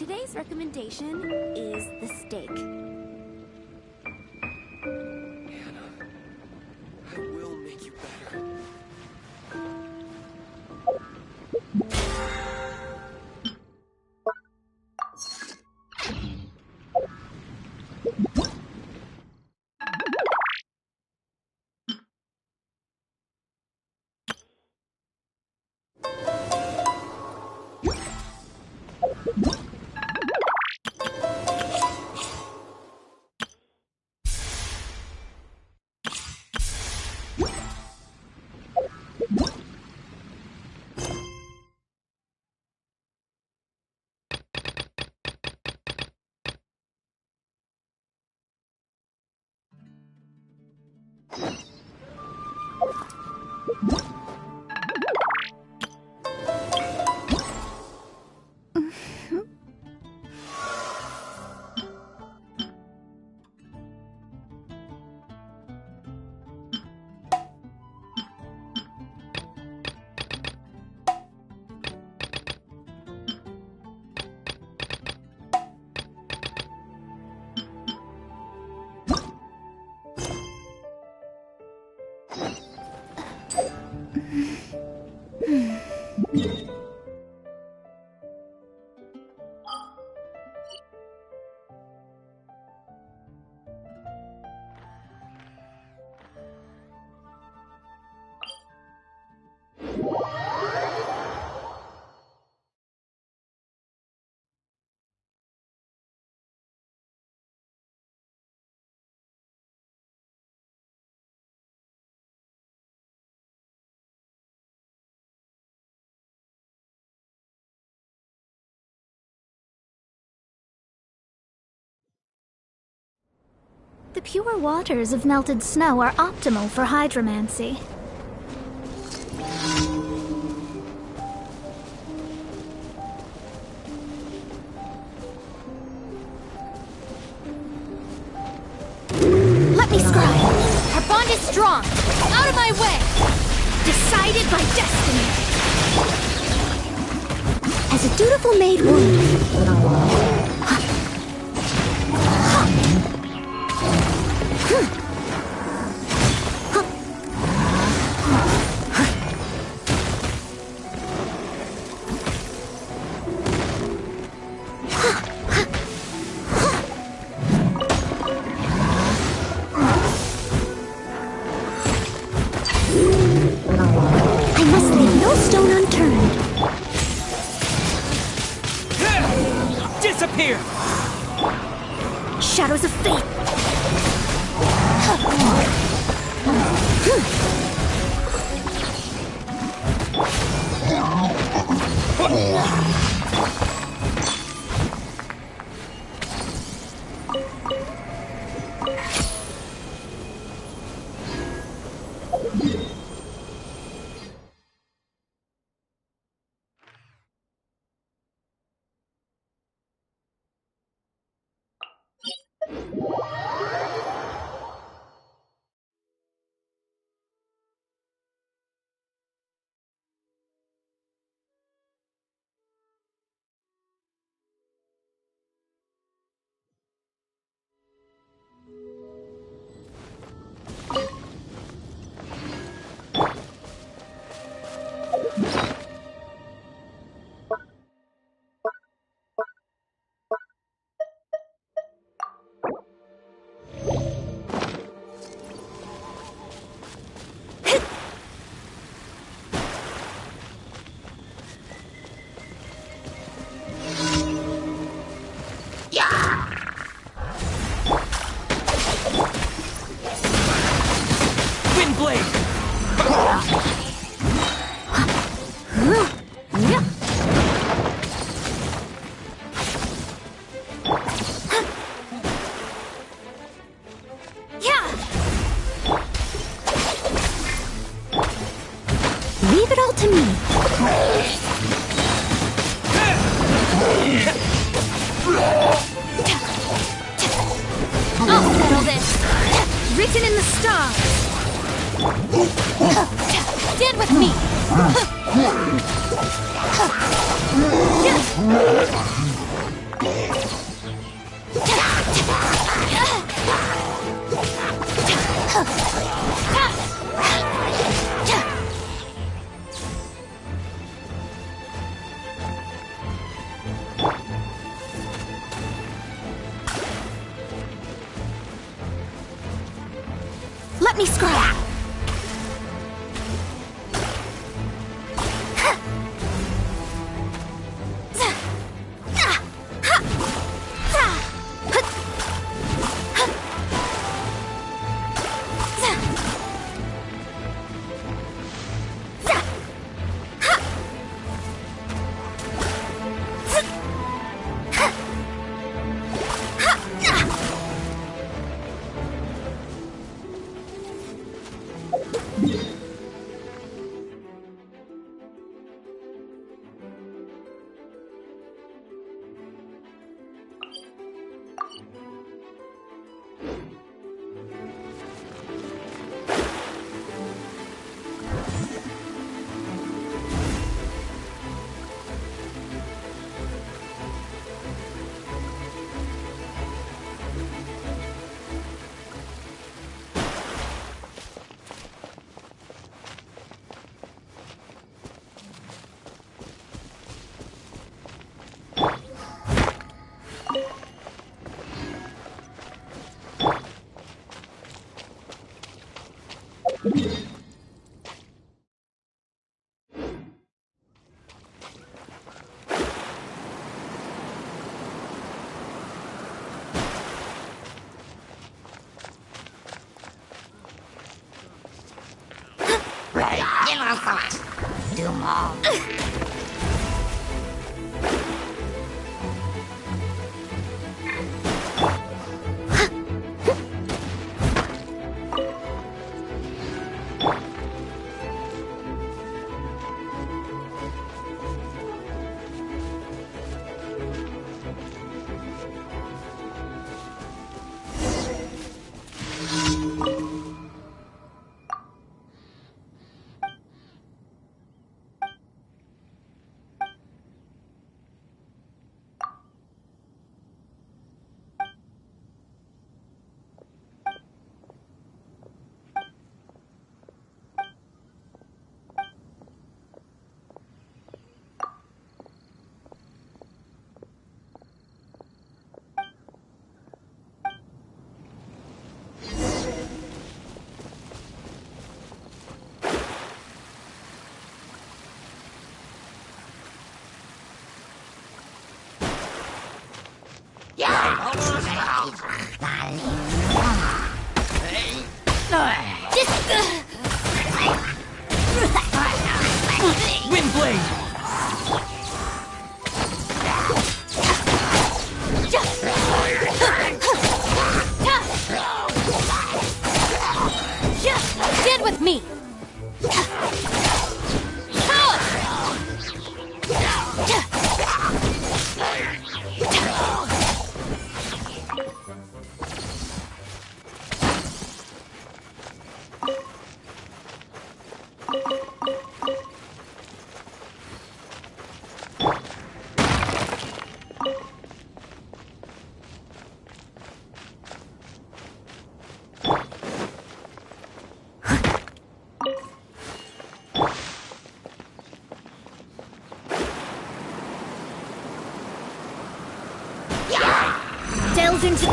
Today's recommendation is the steak. Hannah, I will make you better. The pure waters of melted snow are optimal for hydromancy. Let me scribe. Our bond is strong. Out of my way. Decided by destiny. As a dutiful maid would. Disappear! Shadows of fate! Leave it all to me. I'll settle this. Written in the stars. Stand with me. me scry. Do more. Windblade! Stand with me. Delve into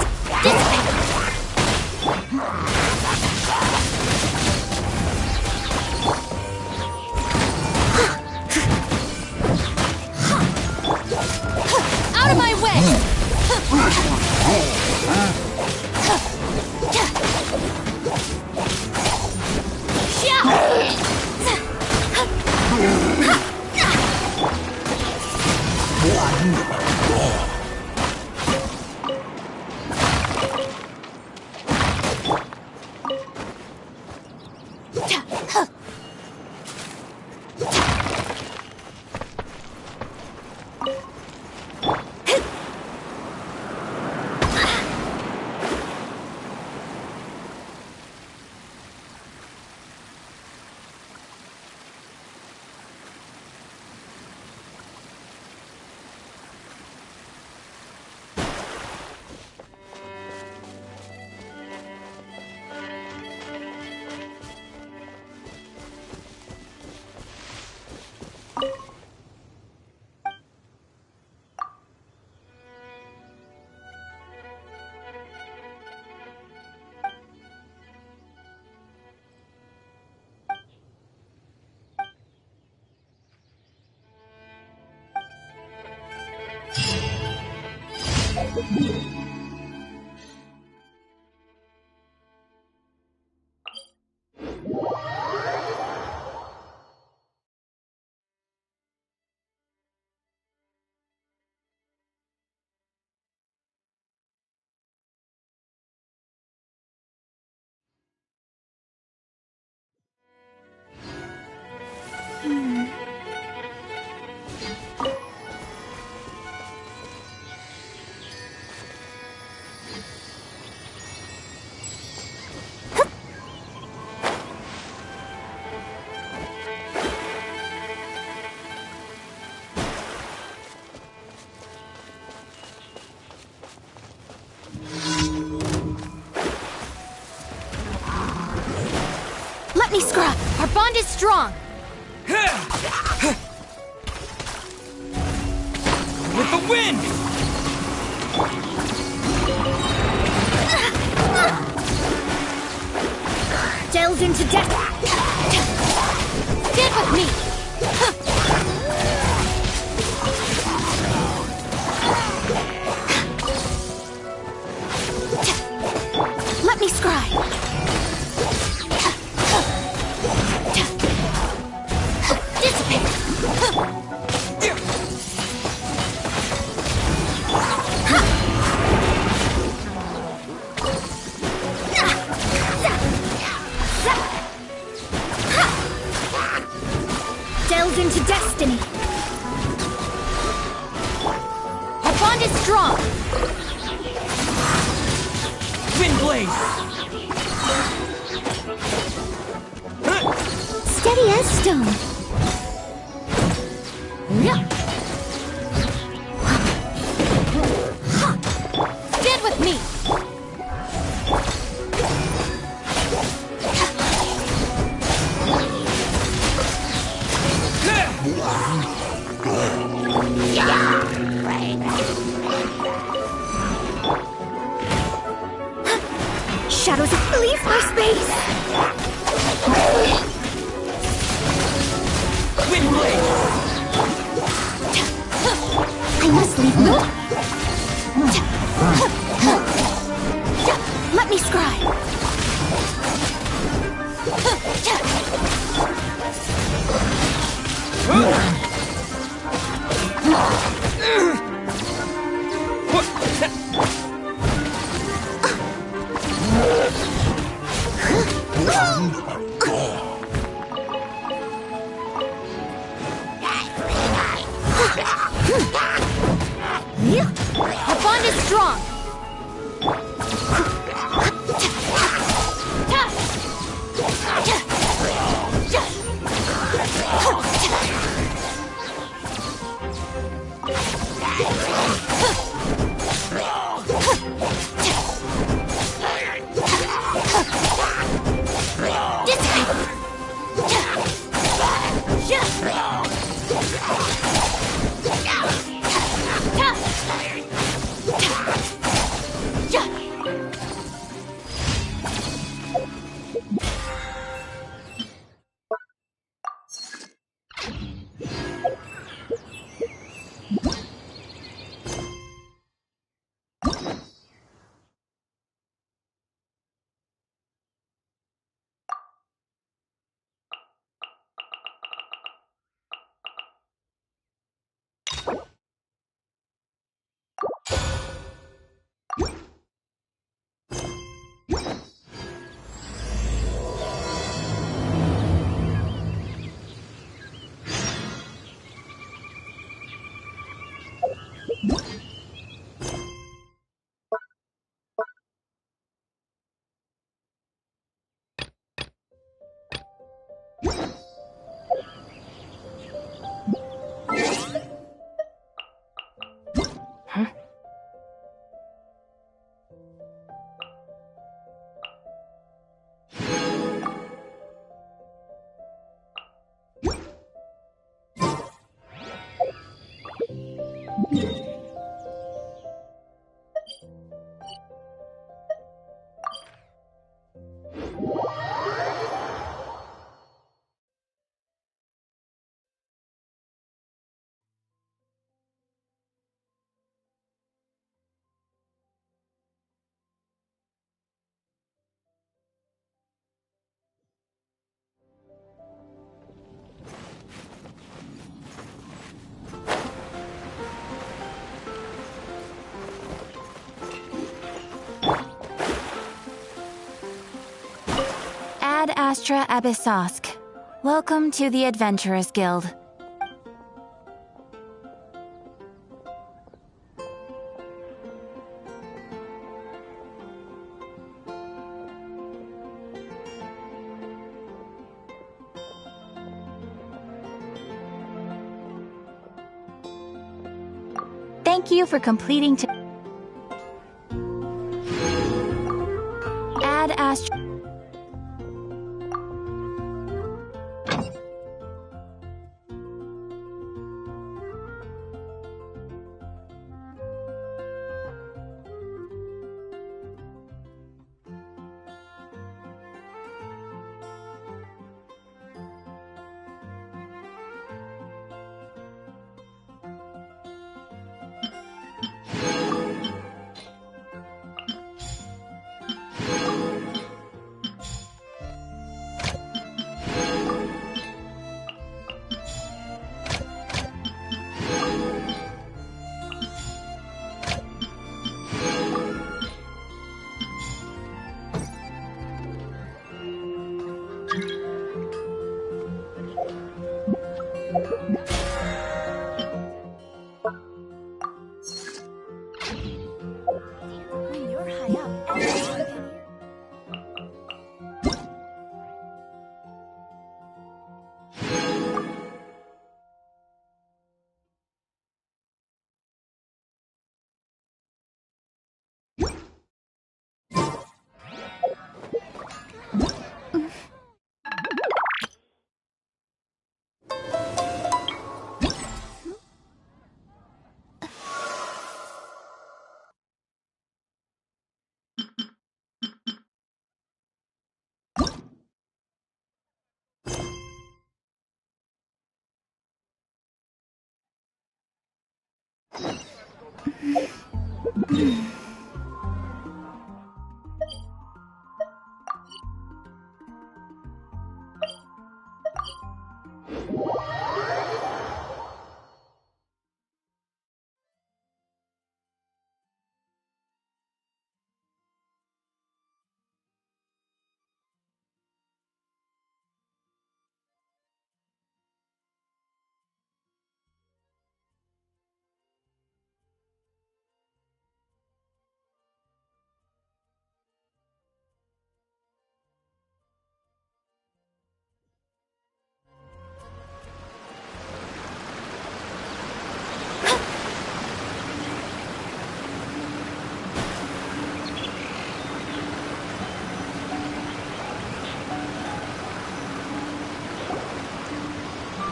out of my way! Let me scrap! Our bond is strong! With the wind! Delve into death! Stand with me! Let me scry! Delve into destiny. Our bond is strong. Wind blaze! Steady as stone. Stand with me. Shadows leave my space. Wind blaze! I must leave no. Let me scry. Our bond is strong. Astra Abyssosk. Welcome to the Adventurers Guild. Thank you for completing Add Astra. When you're high up, everyone can hear.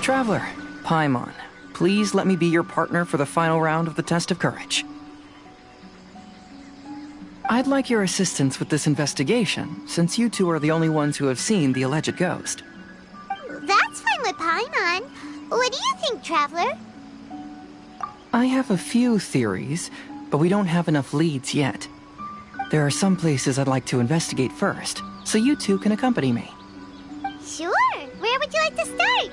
Traveler, Paimon, please let me be your partner for the final round of the test of courage. I'd like your assistance with this investigation, since you two are the only ones who have seen the alleged ghost. That's fine with Paimon. What do you think, Traveler? I have a few theories, but we don't have enough leads yet. There are some places I'd like to investigate first, so you two can accompany me. Sure. Where would you like to start?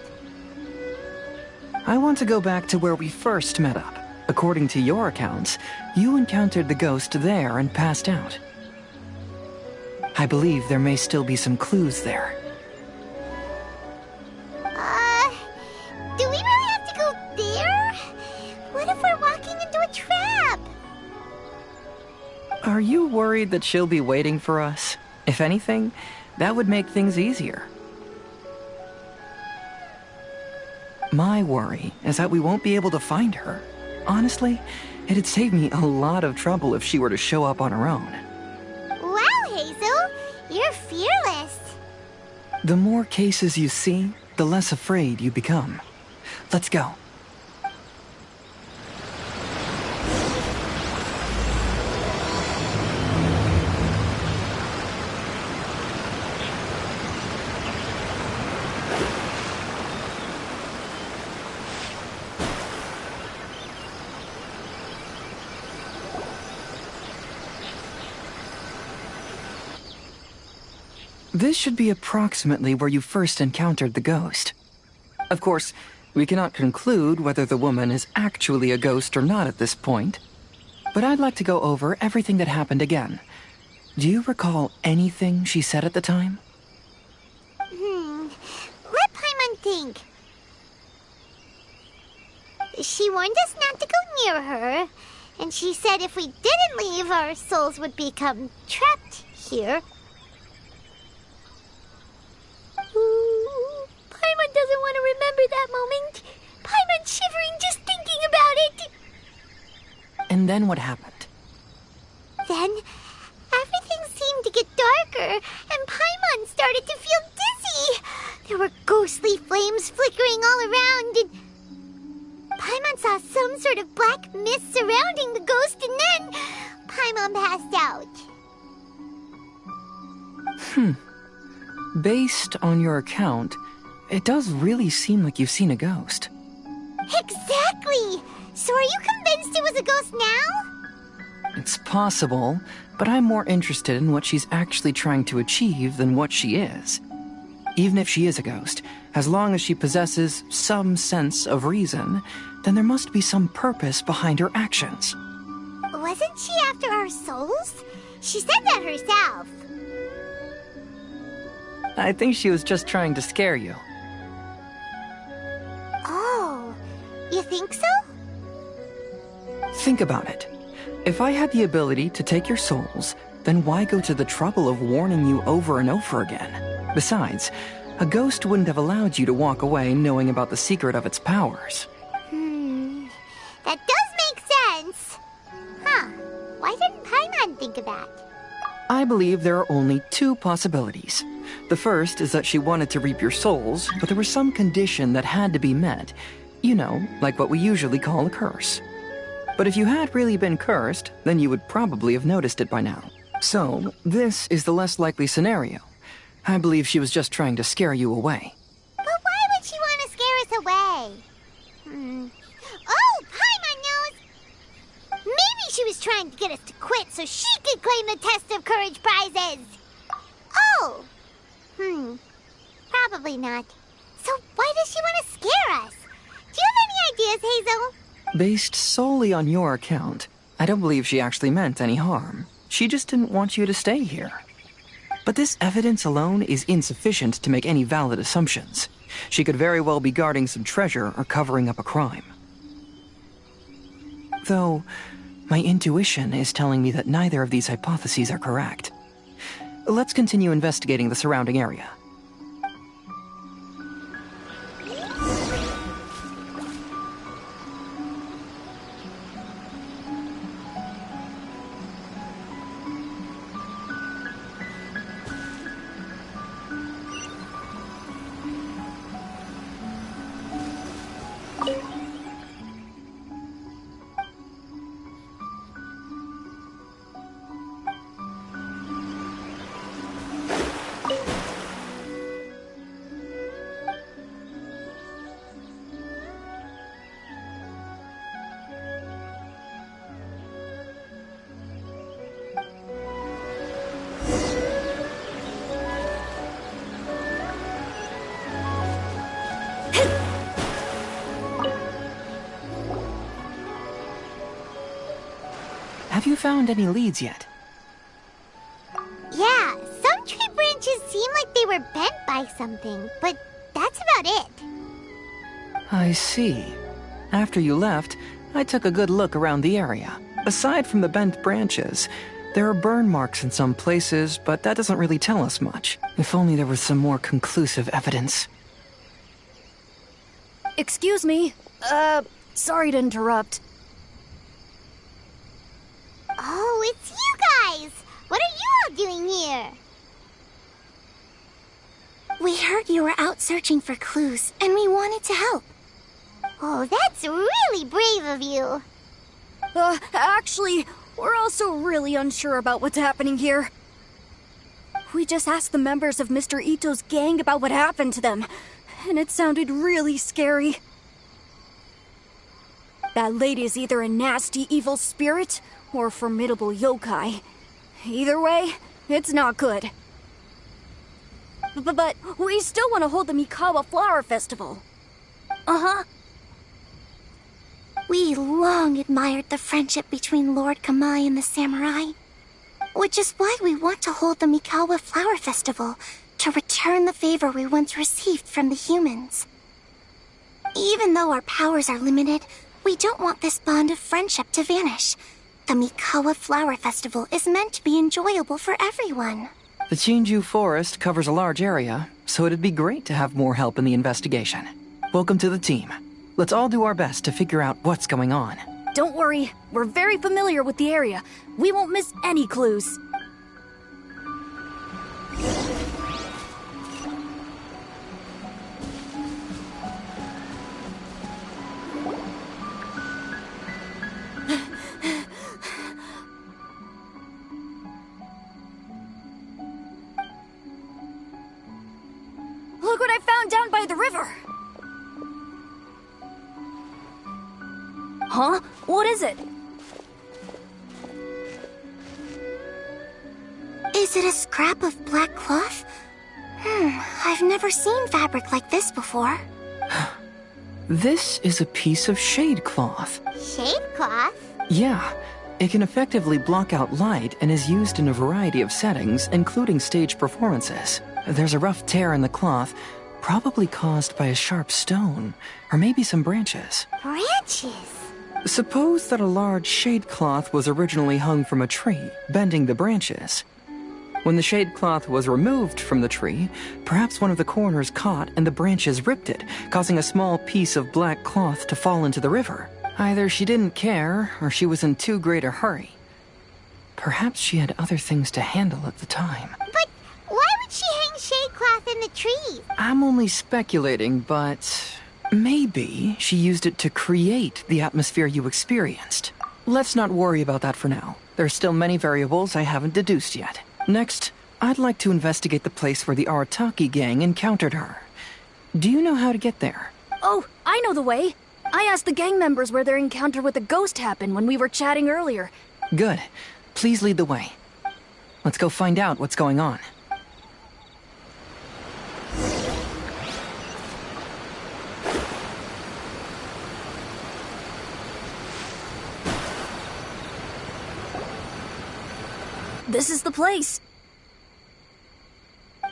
I want to go back to where we first met up. According to your accounts, you encountered the ghost there and passed out. I believe there may still be some clues there. Do we really have to go there? What if we're walking into a trap? Are you worried that she'll be waiting for us? If anything, that would make things easier. My worry is that we won't be able to find her. Honestly, it'd save me a lot of trouble if she were to show up on her own. Wow, Hazel, you're fearless. The more cases you see, the less afraid you become. Let's go. This should be approximately where you first encountered the ghost. Of course, we cannot conclude whether the woman is actually a ghost or not at this point, but I'd like to go over everything that happened again. Do you recall anything she said at the time? think? She warned us not to go near her, and she said if we didn't leave, our souls would become trapped here. Ooh, Paimon doesn't want to remember that moment. Paimon's shivering just thinking about it. And then what happened? Then, everything seemed to get darker, and Paimon started to feel dizzy. There were ghostly flames flickering all around, and Paimon saw some sort of black mist surrounding the ghost, and then Paimon passed out. Based on your account, it does really seem like you've seen a ghost. Exactly! So are you convinced it was a ghost now? It's possible, but I'm more interested in what she's actually trying to achieve than what she is. Even if she is a ghost, as long as she possesses some sense of reason, then there must be some purpose behind her actions. Wasn't she after our souls? She said that herself. I think she was just trying to scare you. Oh, you think so? Think about it. If I had the ability to take your souls, then why go to the trouble of warning you over and over again? Besides, a ghost wouldn't have allowed you to walk away knowing about the secret of its powers. That does make sense. Huh. Why didn't Paimon think of that? I believe there are only two possibilities. The first is that she wanted to reap your souls, but there was some condition that had to be met. You know, like what we usually call a curse. But if you had really been cursed, then you would probably have noticed it by now. So, this is the less likely scenario. I believe she was just trying to scare you away. But why would she want to scare us away? Oh, Paimon knows! Maybe she was trying to get us to quit so she could claim the Test of Courage prizes! Oh! Probably not. So why does she want to scare us? Do you have any ideas, Hazel? Based solely on your account, I don't believe she actually meant any harm. She just didn't want you to stay here. But this evidence alone is insufficient to make any valid assumptions. She could very well be guarding some treasure or covering up a crime. Though, my intuition is telling me that neither of these hypotheses are correct. Let's continue investigating the surrounding area. Have you found any leads yet? Yeah, some tree branches seem like they were bent by something, but that's about it. I see. After you left, I took a good look around the area. Aside from the bent branches, there are burn marks in some places, but that doesn't really tell us much. If only there was some more conclusive evidence. Excuse me. Sorry to interrupt. Oh, it's you guys! What are you all doing here? We heard you were out searching for clues, and we wanted to help. Oh, that's really brave of you. Actually, we're also really unsure about what's happening here. We just asked the members of Mr. Ito's gang about what happened to them, and it sounded really scary. That lady is either a nasty evil spirit or a formidable yokai. Either way, it's not good. But we still want to hold the Mikawa Flower Festival. Uh-huh. We long admired the friendship between Lord Kamai and the samurai, which is why we want to hold the Mikawa Flower Festival, to return the favor we once received from the humans. Even though our powers are limited, we don't want this bond of friendship to vanish. The Mikawa Flower Festival is meant to be enjoyable for everyone. The Chinju Forest covers a large area, so it'd be great to have more help in the investigation. Welcome to the team. Let's all do our best to figure out what's going on. Don't worry, we're very familiar with the area. We won't miss any clues. Look what I found down by the river! Huh? What is it? Is it a scrap of black cloth? I've never seen fabric like this before. This is a piece of shade cloth. Shade cloth? Yeah, it can effectively block out light and is used in a variety of settings, including stage performances. There's a rough tear in the cloth, probably caused by a sharp stone, or maybe some branches. Branches? Suppose that a large shade cloth was originally hung from a tree, bending the branches. When the shade cloth was removed from the tree, perhaps one of the corners caught and the branches ripped it, causing a small piece of black cloth to fall into the river. Either she didn't care, or she was in too great a hurry. Perhaps she had other things to handle at the time. But why would she hang shade cloth in the tree? I'm only speculating, but maybe she used it to create the atmosphere you experienced. Let's not worry about that for now. There's still many variables I haven't deduced yet. Next, I'd like to investigate the place where the Arataki gang encountered her. Do you know how to get there? Oh, I know the way. I asked the gang members where their encounter with the ghost happened when we were chatting earlier. Good. Please lead the way. Let's go find out what's going on. This is the place.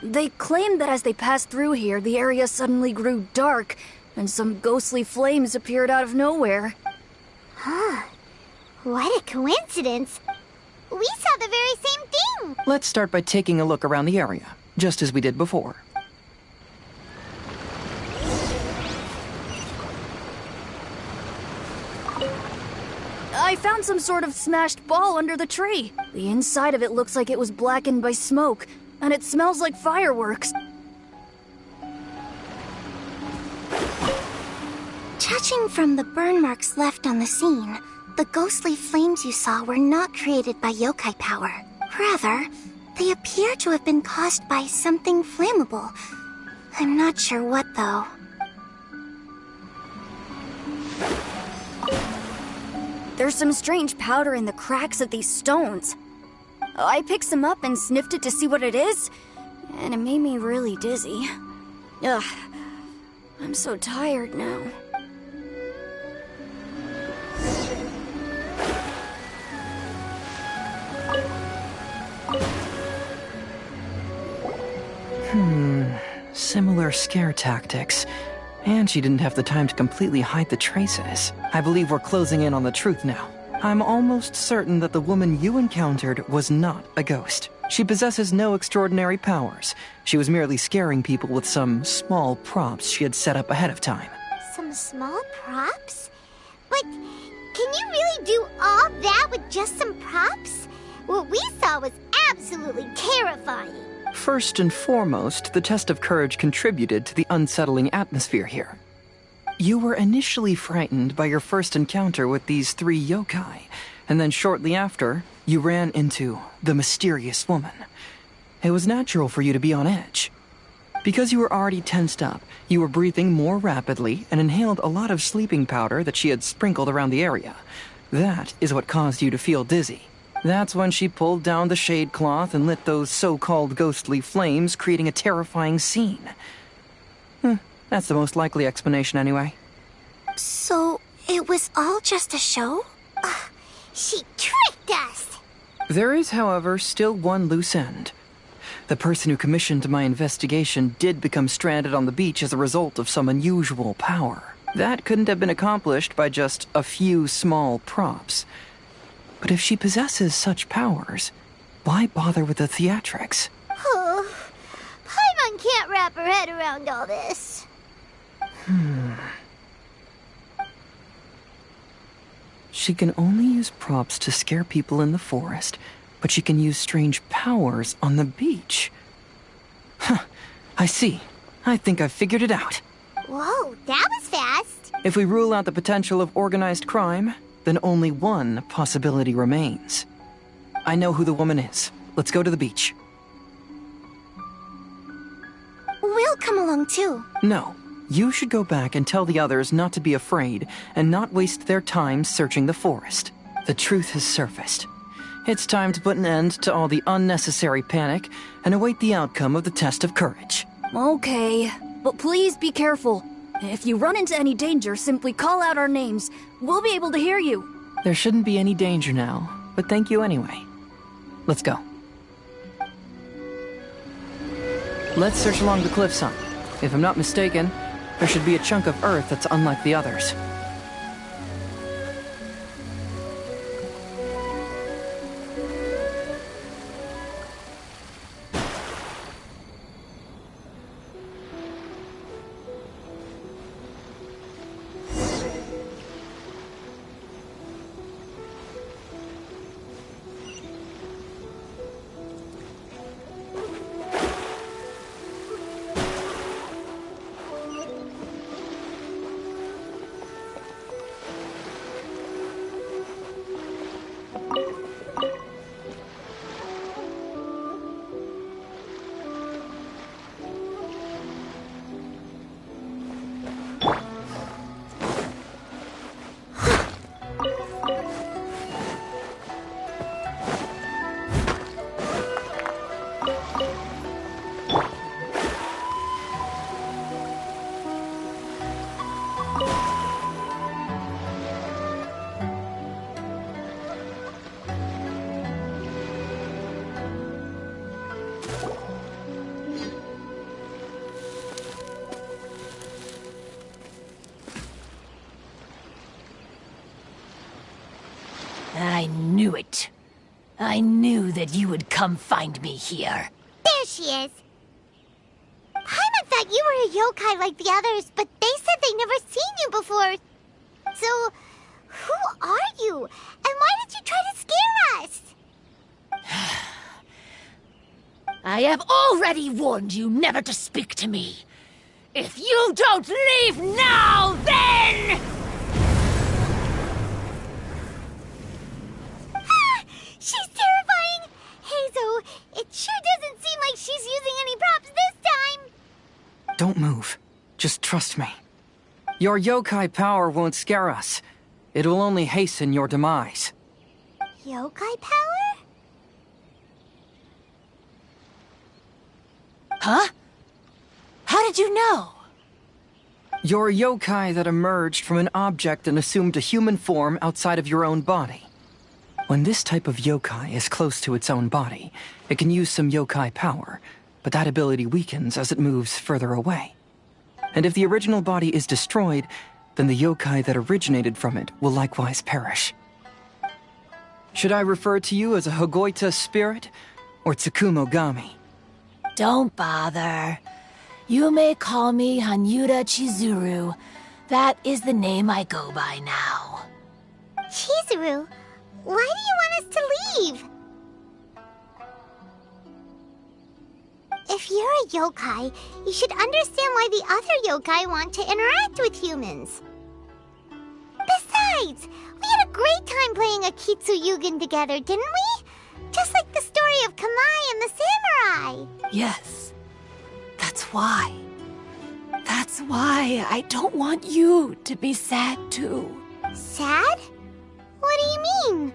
They claimed that as they passed through here, the area suddenly grew dark, and some ghostly flames appeared out of nowhere. What a coincidence. We saw the very same thing. Let's start by taking a look around the area, just as we did before. I found some sort of smashed ball under the tree. The inside of it looks like it was blackened by smoke, and it smells like fireworks. Judging from the burn marks left on the scene, the ghostly flames you saw were not created by yokai power. Rather, they appear to have been caused by something flammable. I'm not sure what, though. There's some strange powder in the cracks of these stones. I picked some up and sniffed it to see what it is, and it made me really dizzy. Ugh, I'm so tired now. Similar scare tactics. And she didn't have the time to completely hide the traces. I believe we're closing in on the truth now. I'm almost certain that the woman you encountered was not a ghost. She possesses no extraordinary powers. She was merely scaring people with some small props she had set up ahead of time. Some small props? But can you really do all that with just some props? What we saw was absolutely terrifying. First and foremost, the test of courage contributed to the unsettling atmosphere here. You were initially frightened by your first encounter with these three yokai, and then shortly after, you ran into the mysterious woman. It was natural for you to be on edge. Because you were already tensed up, you were breathing more rapidly and inhaled a lot of sleeping powder that she had sprinkled around the area. That is what caused you to feel dizzy. That's when she pulled down the shade cloth and lit those so-called ghostly flames, creating a terrifying scene. That's the most likely explanation anyway. So, it was all just a show? She tricked us. There is, however, still one loose end. The person who commissioned my investigation did become stranded on the beach as a result of some unusual power. That couldn't have been accomplished by just a few small props. But if she possesses such powers, why bother with the theatrics? Oh, Paimon can't wrap her head around all this. She can only use props to scare people in the forest, but she can use strange powers on the beach. Huh, I see. I think I've figured it out. Whoa, that was fast. If we rule out the potential of organized crime, then only one possibility remains. I know who the woman is. Let's go to the beach. We'll come along too. No. You should go back and tell the others not to be afraid and not waste their time searching the forest. The truth has surfaced. It's time to put an end to all the unnecessary panic and await the outcome of the test of courage. Okay, but please be careful. If you run into any danger, simply call out our names. We'll be able to hear you. There shouldn't be any danger now, but thank you anyway. Let's go. Let's search along the cliffside. If I'm not mistaken, there should be a chunk of earth that's unlike the others. I knew it. I knew that you would come find me here. There she is. Paimon thought you were a yokai like the others, but they said they never seen you before. So, who are you? And why did you try to scare us? I have already warned you never to speak to me. If you don't leave now, then... She's terrifying! Hazo, it sure doesn't seem like she's using any props this time! Don't move. Just trust me. Your yokai power won't scare us. It will only hasten your demise. Yokai power? Huh? How did you know? You're a yokai that emerged from an object and assumed a human form outside of your own body. When this type of yokai is close to its own body, it can use some yokai power, but that ability weakens as it moves further away. And if the original body is destroyed, then the yokai that originated from it will likewise perish. Should I refer to you as a Hagoita spirit or Tsukumo Gami? Don't bother. You may call me Hanyuda Chizuru. That is the name I go by now. Chizuru, why do you want us to leave? If you're a yokai, you should understand why the other yokai want to interact with humans. Besides, we had a great time playing Akitsu Yugen together, didn't we? Just like the story of Kamai and the samurai. Yes. That's why. That's why I don't want you to be sad too. Sad? What do you mean?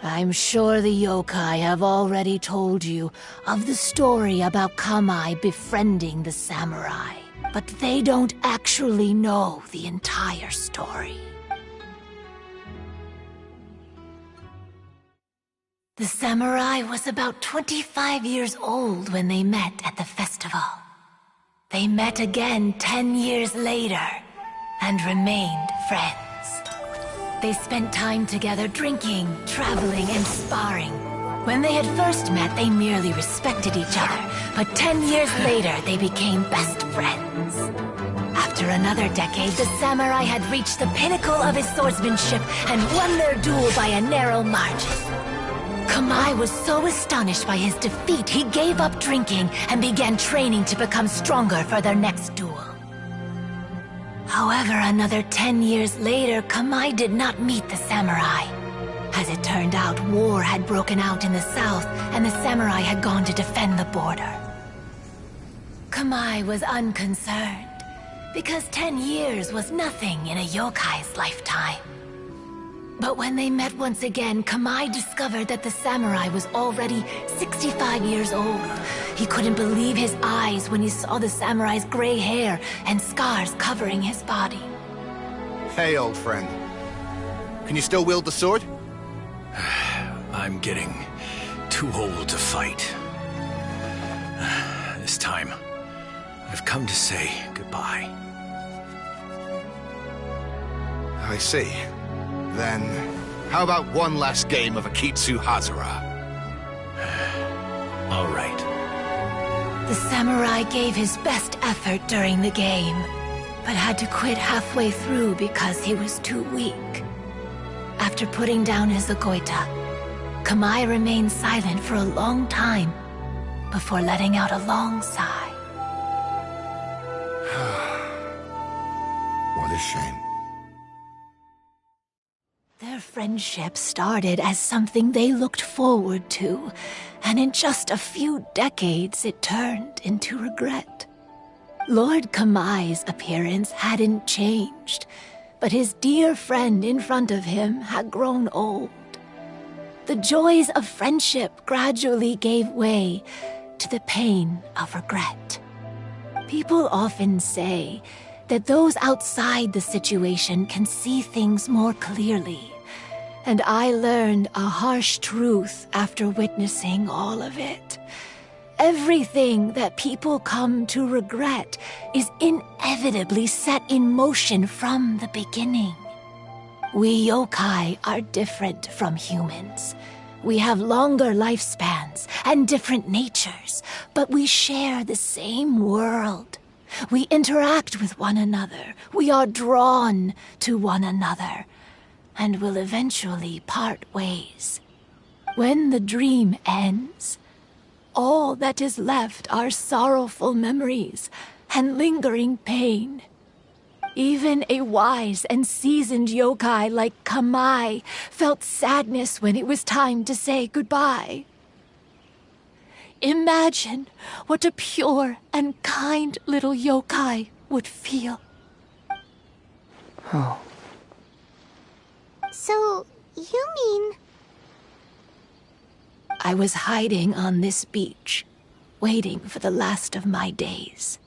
I'm sure the yokai have already told you of the story about Kamai befriending the samurai. But they don't actually know the entire story. The samurai was about 25 years old when they met at the festival. They met again 10 years later, and remained friends. They spent time together drinking, traveling, and sparring. When they had first met, they merely respected each other, but 10 years later, they became best friends. After another decade, the samurai had reached the pinnacle of his swordsmanship and won their duel by a narrow margin. Kamai was so astonished by his defeat, he gave up drinking and began training to become stronger for their next duel. However, another 10 years later, Kamai did not meet the samurai. As it turned out, war had broken out in the south, and the samurai had gone to defend the border. Kamai was unconcerned, because 10 years was nothing in a yokai's lifetime. But when they met once again, Kamai discovered that the samurai was already 65 years old. He couldn't believe his eyes when he saw the samurai's gray hair and scars covering his body. Hey, old friend. Can you still wield the sword? I'm getting too old to fight. This time, I've come to say goodbye. I see. Then, how about one last game of Akitsu Hazara? All right. The samurai gave his best effort during the game, but had to quit halfway through because he was too weak. After putting down his agoita, Kamai remained silent for a long time before letting out a long sigh. What a shame. Their friendship started as something they looked forward to, and in just a few decades it turned into regret. Lord Kamai's appearance hadn't changed, but his dear friend in front of him had grown old. The joys of friendship gradually gave way to the pain of regret. People often say that those outside the situation can see things more clearly, and I learned a harsh truth after witnessing all of it. Everything that people come to regret is inevitably set in motion from the beginning. We yokai are different from humans. We have longer lifespans and different natures, but we share the same world. We interact with one another. We are drawn to one another, and will eventually part ways. When the dream ends, all that is left are sorrowful memories and lingering pain. Even a wise and seasoned yokai like Kamai felt sadness when it was time to say goodbye. Imagine what a pure and kind little yokai would feel. Oh. So, you mean... I was hiding on this beach, waiting for the last of my days.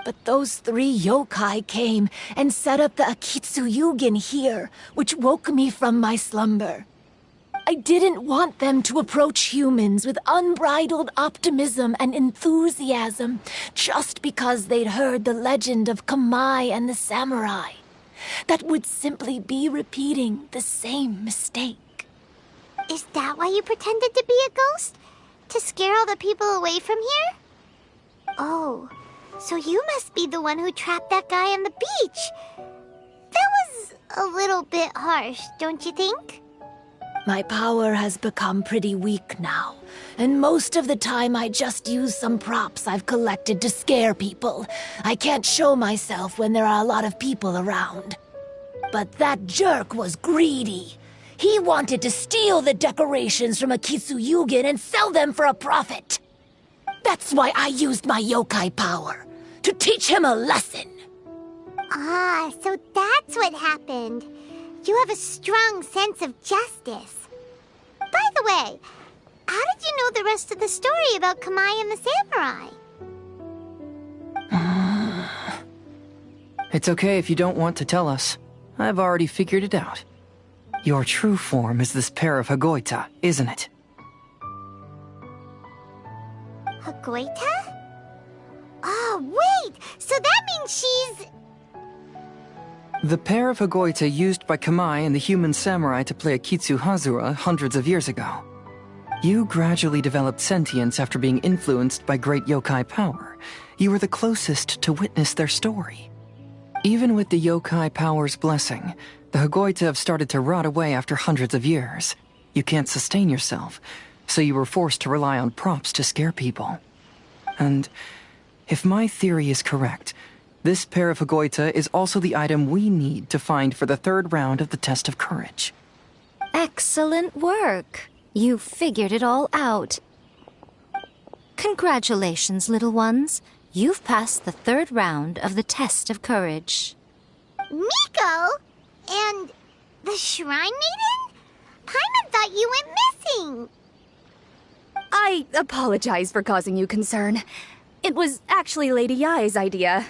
But those 3 yokai came and set up the Akitsu Yugen here, which woke me from my slumber. I didn't want them to approach humans with unbridled optimism and enthusiasm just because they'd heard the legend of Kamai and the samurai. That would simply be repeating the same mistake. Is that why you pretended to be a ghost? To scare all the people away from here? Oh, so you must be the one who trapped that guy on the beach. That was a little bit harsh, don't you think? My power has become pretty weak now, and most of the time I just use some props I've collected to scare people. I can't show myself when there are a lot of people around. But that jerk was greedy. He wanted to steal the decorations from Akitsu Yugen and sell them for a profit. That's why I used my yokai power, to teach him a lesson. Ah, so that's what happened. You have a strong sense of justice. By the way, how did you know the rest of the story about Kamai and the samurai? It's okay if you don't want to tell us. I've already figured it out. Your true form is this pair of Hagoita, isn't it? Hagoita? Oh, wait! So that means she's... The pair of Hagoita used by Kamai and the human samurai to play Akitsu Hazura hundreds of years ago. You gradually developed sentience after being influenced by great yokai power. You were the closest to witness their story. Even with the yokai power's blessing, the Hagoita have started to rot away after hundreds of years. You can't sustain yourself, so you were forced to rely on props to scare people. And if my theory is correct, this pair of Hagoita is also the item we need to find for the third round of the test of courage. Excellent work. You figured it all out. Congratulations, little ones. You've passed the third round of the test of courage. Miko? And the Shrine Maiden? Paimon thought you went missing. I apologize for causing you concern. It was actually Lady Yai's idea.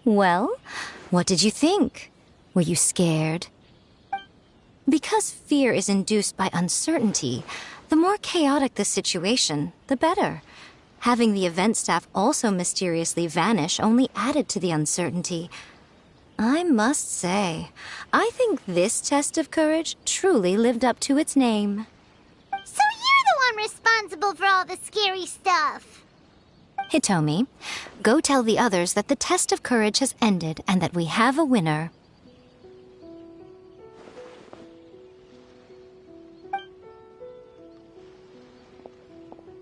Well, what did you think? Were you scared? Because fear is induced by uncertainty, the more chaotic the situation, the better. Having the event staff also mysteriously vanish only added to the uncertainty. I must say, I think this test of courage truly lived up to its name. So you're the one responsible for all the scary stuff. Hitomi, go tell the others that the test of courage has ended and that we have a winner.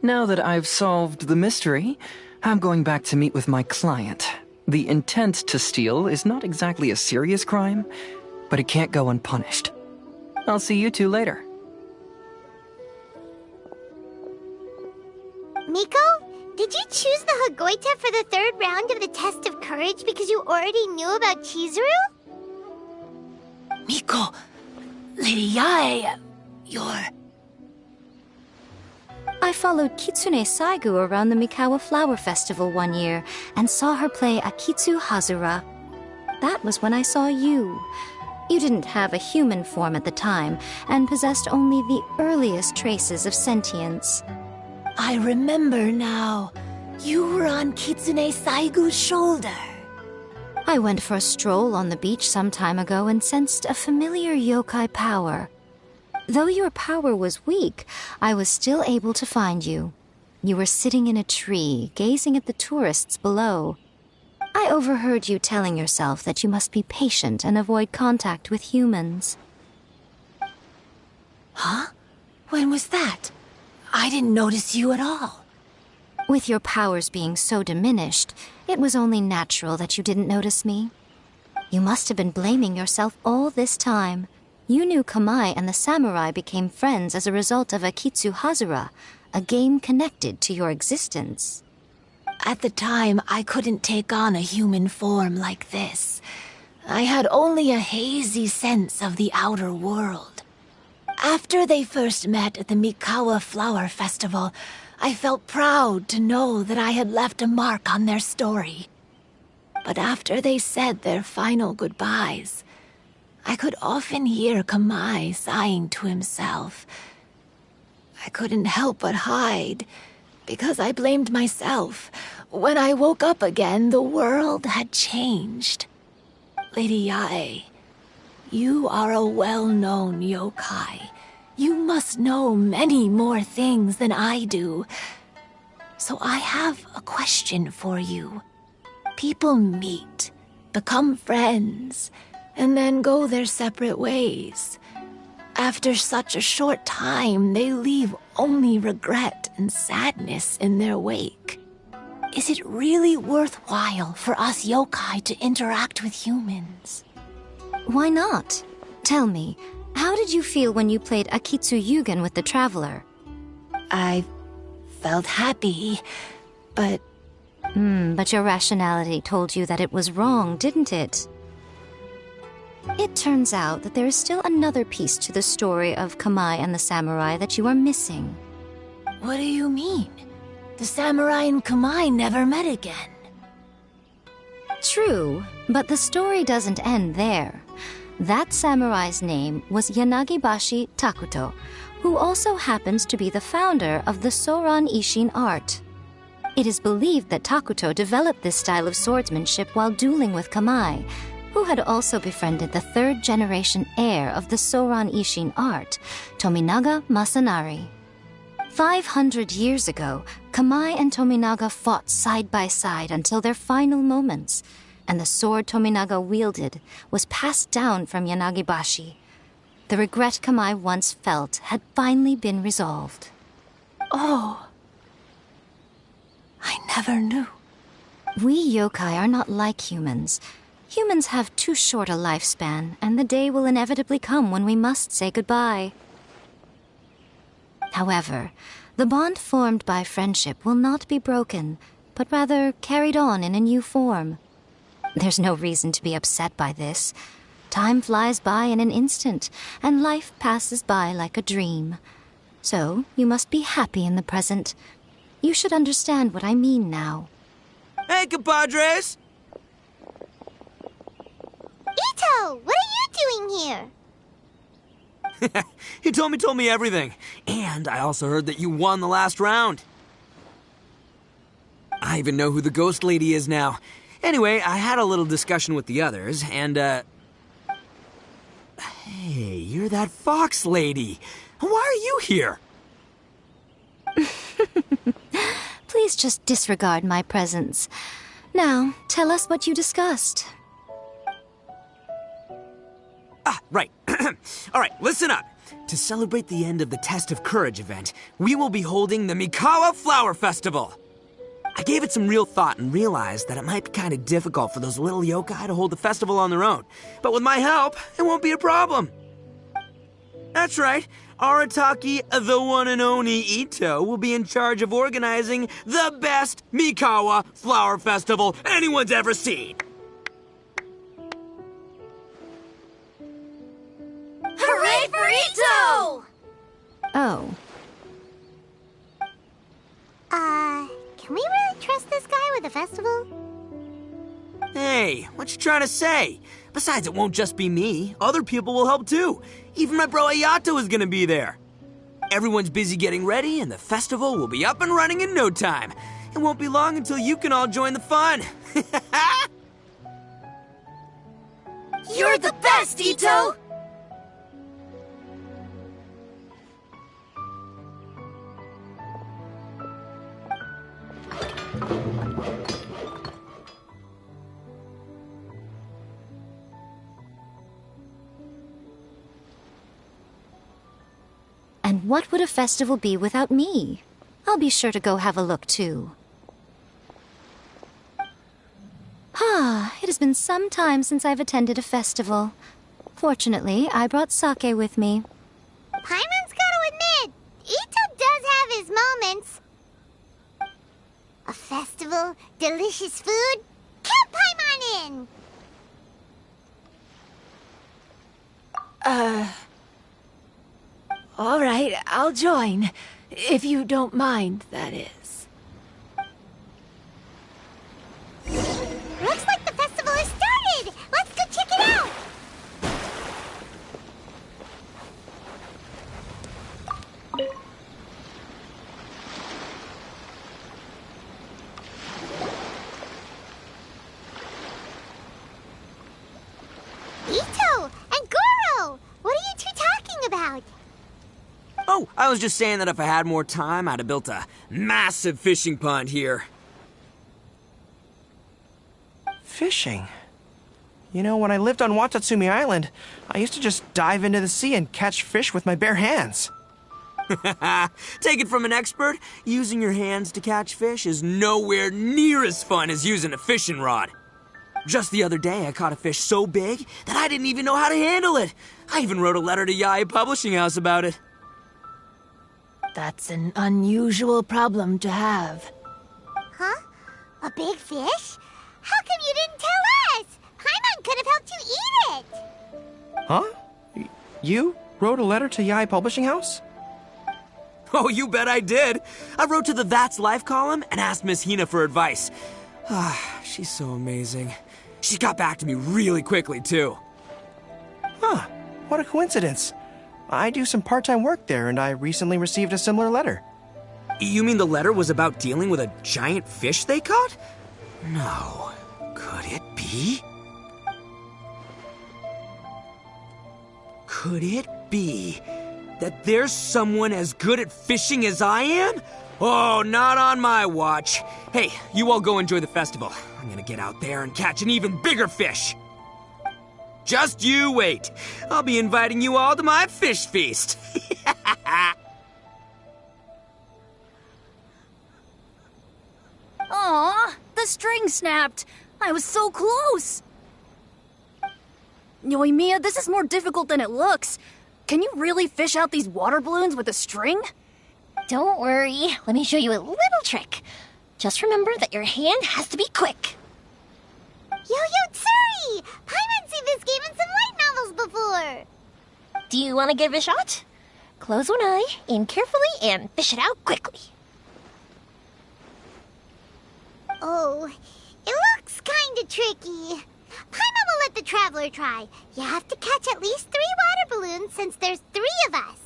Now that I've solved the mystery, I'm going back to meet with my client. The intent to steal is not exactly a serious crime, but it can't go unpunished. I'll see you two later. Miko, did you choose the Hagoita for the third round of the test of courage because you already knew about Chizuru? Miko, Lady Yae, you're... I followed Kitsune Saigu around the Mikawa Flower Festival one year and saw her play Akitsu Hazura. That was when I saw you. You didn't have a human form at the time and possessed only the earliest traces of sentience. I remember now. You were on Kitsune Saigu's shoulder. I went for a stroll on the beach some time ago and sensed a familiar yokai power. Though your power was weak, I was still able to find you. You were sitting in a tree, gazing at the tourists below. I overheard you telling yourself that you must be patient and avoid contact with humans. Huh? When was that? I didn't notice you at all. With your powers being so diminished, it was only natural that you didn't notice me. You must have been blaming yourself all this time. You knew Kamai and the samurai became friends as a result of Akitsu Hazura, a game connected to your existence. At the time, I couldn't take on a human form like this. I had only a hazy sense of the outer world. After they first met at the Mikawa Flower Festival, I felt proud to know that I had left a mark on their story. But after they said their final goodbyes, I could often hear Kamai sighing to himself. I couldn't help but hide, because I blamed myself. When I woke up again, the world had changed. Lady Yae, you are a well-known yokai. You must know many more things than I do. So I have a question for you. People meet, become friends, and then go their separate ways. After such a short time, they leave only regret and sadness in their wake. Is it really worthwhile for us yokai to interact with humans? Why not? Tell me, how did you feel when you played Akitsu Yugen with the Traveler? I felt happy, but... But your rationality told you that it was wrong, didn't it? It turns out that there is still another piece to the story of Kamai and the samurai that you are missing. What do you mean? The samurai and Kamai never met again. True, but the story doesn't end there. That samurai's name was Yanagibashi Takuto, who also happens to be the founder of the Soran Ishin art. It is believed that Takuto developed this style of swordsmanship while dueling with Kamai, who had also befriended the third-generation heir of the Soran Ishin art, Tominaga Masanari. 500 years ago, Kamai and Tominaga fought side by side until their final moments, and the sword Tominaga wielded was passed down from Yanagibashi. The regret Kamai once felt had finally been resolved. Oh. I never knew. We yokai are not like humans. Humans have too short a lifespan, and the day will inevitably come when we must say goodbye. However, the bond formed by friendship will not be broken, but rather carried on in a new form. There's no reason to be upset by this. Time flies by in an instant, and life passes by like a dream. So, you must be happy in the present. You should understand what I mean now. Hey, compadres! Ito, what are you doing here? He told me everything. And I also heard that you won the last round. I even know who the ghost lady is now. Anyway, I had a little discussion with the others, and, Hey, you're that fox lady. Why are you here? Please just disregard my presence. Now, tell us what you discussed. Right. All right, listen up. To celebrate the end of the Test of Courage event, we will be holding the Mikawa Flower Festival. I gave it some real thought and realized that it might be kind of difficult for those little yokai to hold the festival on their own. But with my help, it won't be a problem. That's right. Arataki, the one and only Ito, will be in charge of organizing the best Mikawa Flower Festival anyone's ever seen. Hooray for Ito! Oh. Can we really trust this guy with the festival? Hey, what you trying to say? Besides, it won't just be me. Other people will help too. Even my bro Ayato is gonna be there. Everyone's busy getting ready, and the festival will be up and running in no time. It won't be long until you can all join the fun. You're the best, Ito! And what would a festival be without me? I'll be sure to go have a look, too. It has been some time since I've attended a festival. Fortunately, I brought sake with me. Paimon's gotta admit, Ito does have his moments. A festival, delicious food, count Paimon in! All right, I'll join. If you don't mind, that is. Looks like the festival has started! Let's go check it out! Ito and Goro! What are you two talking about? Oh, I was just saying that if I had more time, I'd have built a massive fishing pond here. Fishing? You know, when I lived on Watatsumi Island, I used to just dive into the sea and catch fish with my bare hands. Take it from an expert, using your hands to catch fish is nowhere near as fun as using a fishing rod. Just the other day, I caught a fish so big that I didn't even know how to handle it. I even wrote a letter to Yae Publishing House about it. That's an unusual problem to have. Huh? A big fish? How come you didn't tell us? Paimon could have helped you eat it! Huh? You wrote a letter to Yae Publishing House? Oh, you bet I did. I wrote to the That's Life column and asked Miss Hina for advice. She's so amazing. She got back to me really quickly, too. Huh, what a coincidence. I do some part-time work there, and I recently received a similar letter. You mean the letter was about dealing with a giant fish they caught? No. Could it be? Could it be that there's someone as good at fishing as I am? Oh, not on my watch. Hey, you all go enjoy the festival. I'm gonna get out there and catch an even bigger fish. Just you wait. I'll be inviting you all to my fish feast. Aw, the string snapped. I was so close. Yoimiya, this is more difficult than it looks. Can you really fish out these water balloons with a string? Don't worry. Let me show you a little trick. Just remember that your hand has to be quick. Yo-Yo Tsuri! Paimon's seen this game in some light novels before. Do you want to give it a shot? Close one eye, aim carefully, and fish it out quickly. Oh, it looks kinda tricky. Paimon will let the traveler try. You have to catch at least 3 water balloons since there's 3 of us.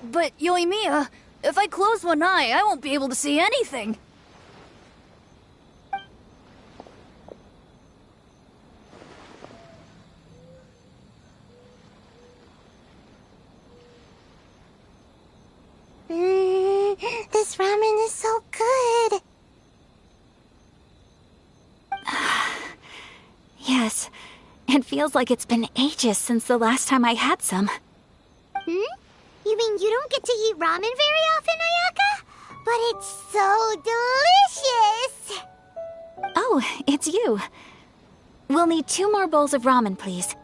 But Yoimiya, if I close one eye, I won't be able to see anything. This ramen is so good. Yes, it feels like it's been ages since the last time I had some. You mean you don't get to eat ramen very often, Ayaka? But it's so delicious! Oh, it's you. We'll need 2 more bowls of ramen, please.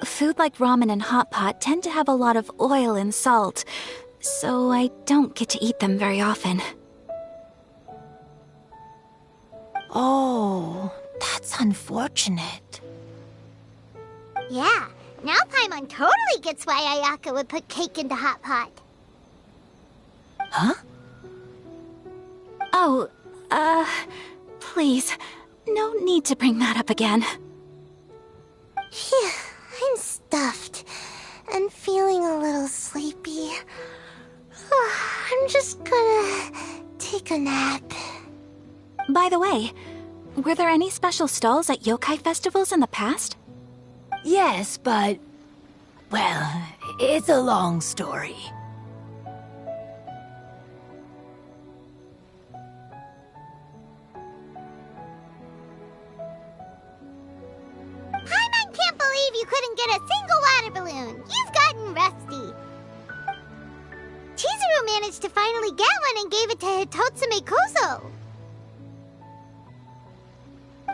Food like ramen and hot pot tend to have a lot of oil and salt, so I don't get to eat them very often. Oh, that's unfortunate. Yeah, now Paimon totally gets why Ayaka would put cake into hot pot. Huh? Oh, please, no need to bring that up again. Phew, I'm stuffed and feeling a little sleepy. I'm just gonna take a nap. By the way, were there any special stalls at yokai festivals in the past? Yes, but... well, it's a long story. Paimon can't believe you couldn't get a single water balloon. You've gotten rusty. Chizuru managed to finally get one and gave it to Hitotsume Kozo.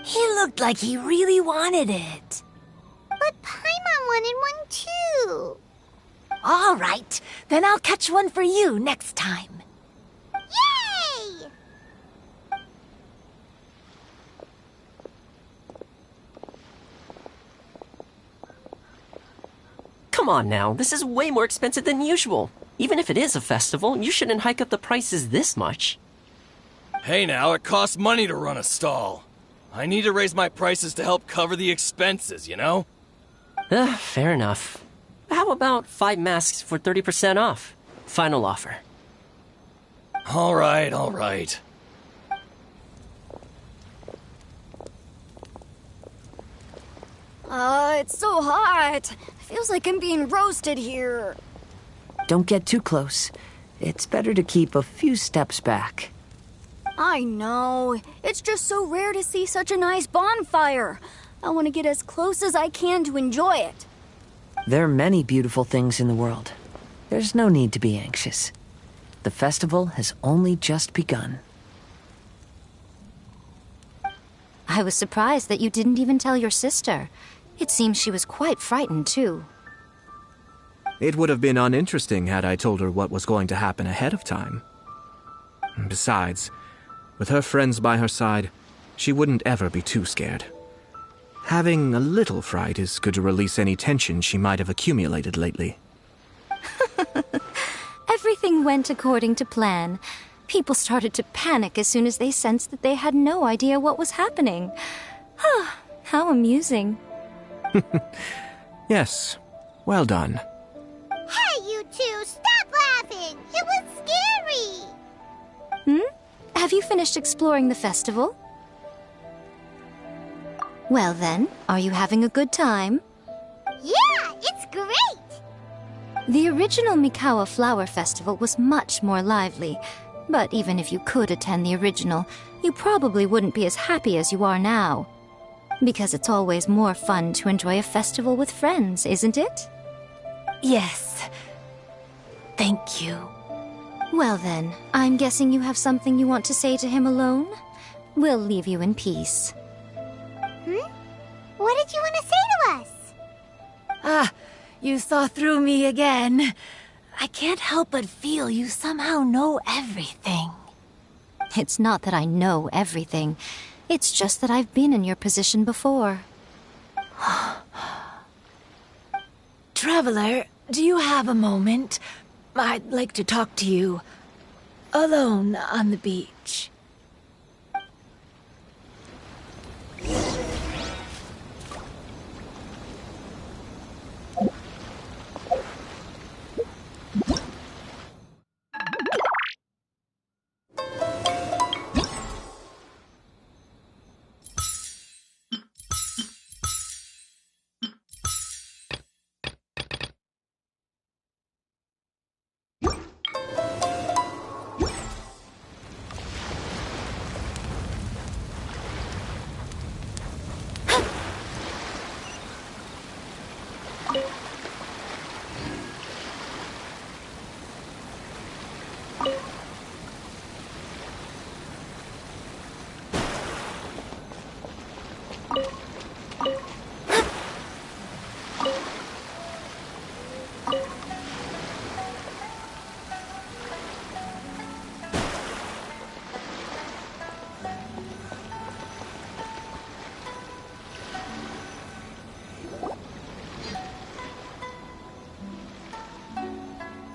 He looked like he really wanted it. But Paimon wanted one too. All right, then I'll catch one for you next time. Yay! Come on now, this is way more expensive than usual. Even if it is a festival, you shouldn't hike up the prices this much. Hey now, it costs money to run a stall. I need to raise my prices to help cover the expenses, you know? Fair enough. How about 5 masks for 30% off? Final offer. All right. It's so hot. Feels like I'm being roasted here. Don't get too close. It's better to keep a few steps back. I know. It's just so rare to see such a nice bonfire. I want to get as close as I can to enjoy it. There are many beautiful things in the world. There's no need to be anxious. The festival has only just begun. I was surprised that you didn't even tell your sister. It seems she was quite frightened, too. It would have been uninteresting had I told her what was going to happen ahead of time. Besides, with her friends by her side, she wouldn't ever be too scared. Having a little fright is good to release any tension she might have accumulated lately. Everything went according to plan. People started to panic as soon as they sensed that they had no idea what was happening. How amusing. Yes, well done. Hey, you two, stop laughing! It was scary! Have you finished exploring the festival? Well then, are you having a good time? Yeah, it's great! The original Mikawa Flower Festival was much more lively, but even if you could attend the original, you probably wouldn't be as happy as you are now. Because it's always more fun to enjoy a festival with friends, isn't it? Yes. Thank you. Well then, I'm guessing you have something you want to say to him alone? We'll leave you in peace. What did you want to say to us? Ah, you saw through me again. I can't help but feel you somehow know everything. It's not that I know everything. It's just that I've been in your position before. Traveler, do you have a moment? I'd like to talk to you. Alone on the beach.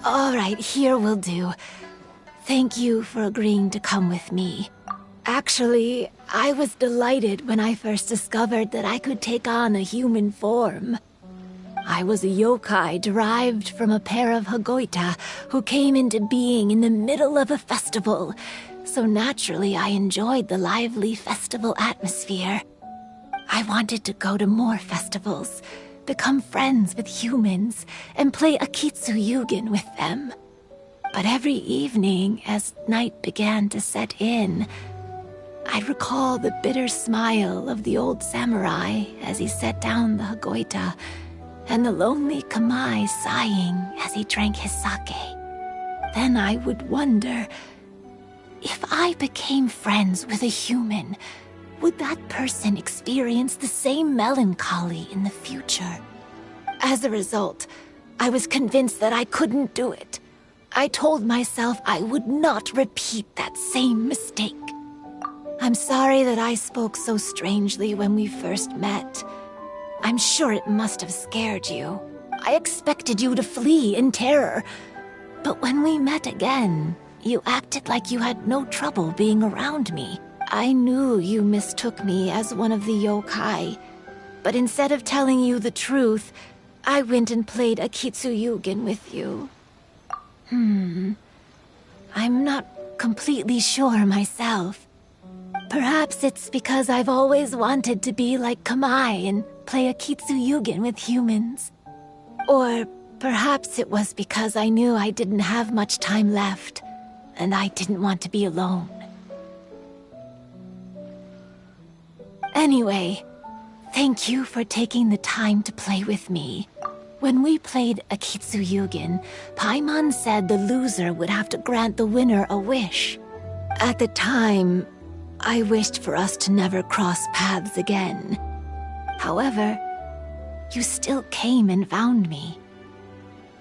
All right, here will do. Thank you for agreeing to come with me. Actually, I was delighted when I first discovered that I could take on a human form. I was a yokai derived from a pair of Hagoita who came into being in the middle of a festival, so naturally I enjoyed the lively festival atmosphere. I wanted to go to more festivals, become friends with humans, and play Akitsu Yugen with them. But every evening, as night began to set in, I'd recall the bitter smile of the old samurai as he set down the Hagoita, and the lonely Kamai sighing as he drank his sake. Then I would wonder, if I became friends with a human, would that person experience the same melancholy in the future? As a result, I was convinced that I couldn't do it. I told myself I would not repeat that same mistake. I'm sorry that I spoke so strangely when we first met. I'm sure it must have scared you. I expected you to flee in terror. But when we met again, you acted like you had no trouble being around me. I knew you mistook me as one of the yokai, but instead of telling you the truth, I went and played Akitsu Yugen with you. I'm not completely sure myself. Perhaps it's because I've always wanted to be like Kamai and play Akitsu Yugen with humans. Or perhaps it was because I knew I didn't have much time left, and I didn't want to be alone. Anyway, thank you for taking the time to play with me. When we played Akitsu Yugen, Paimon said the loser would have to grant the winner a wish. At the time, I wished for us to never cross paths again. However, you still came and found me.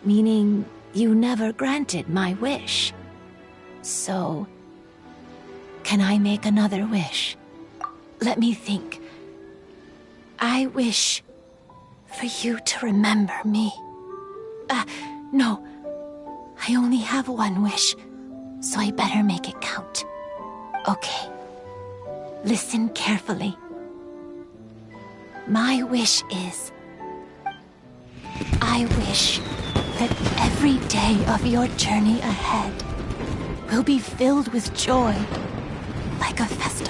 Meaning, you never granted my wish. So, can I make another wish? Let me think. I wish for you to remember me. No. I only have one wish, so I better make it count. Okay. Listen carefully. My wish is, I wish that every day of your journey ahead will be filled with joy like a festival.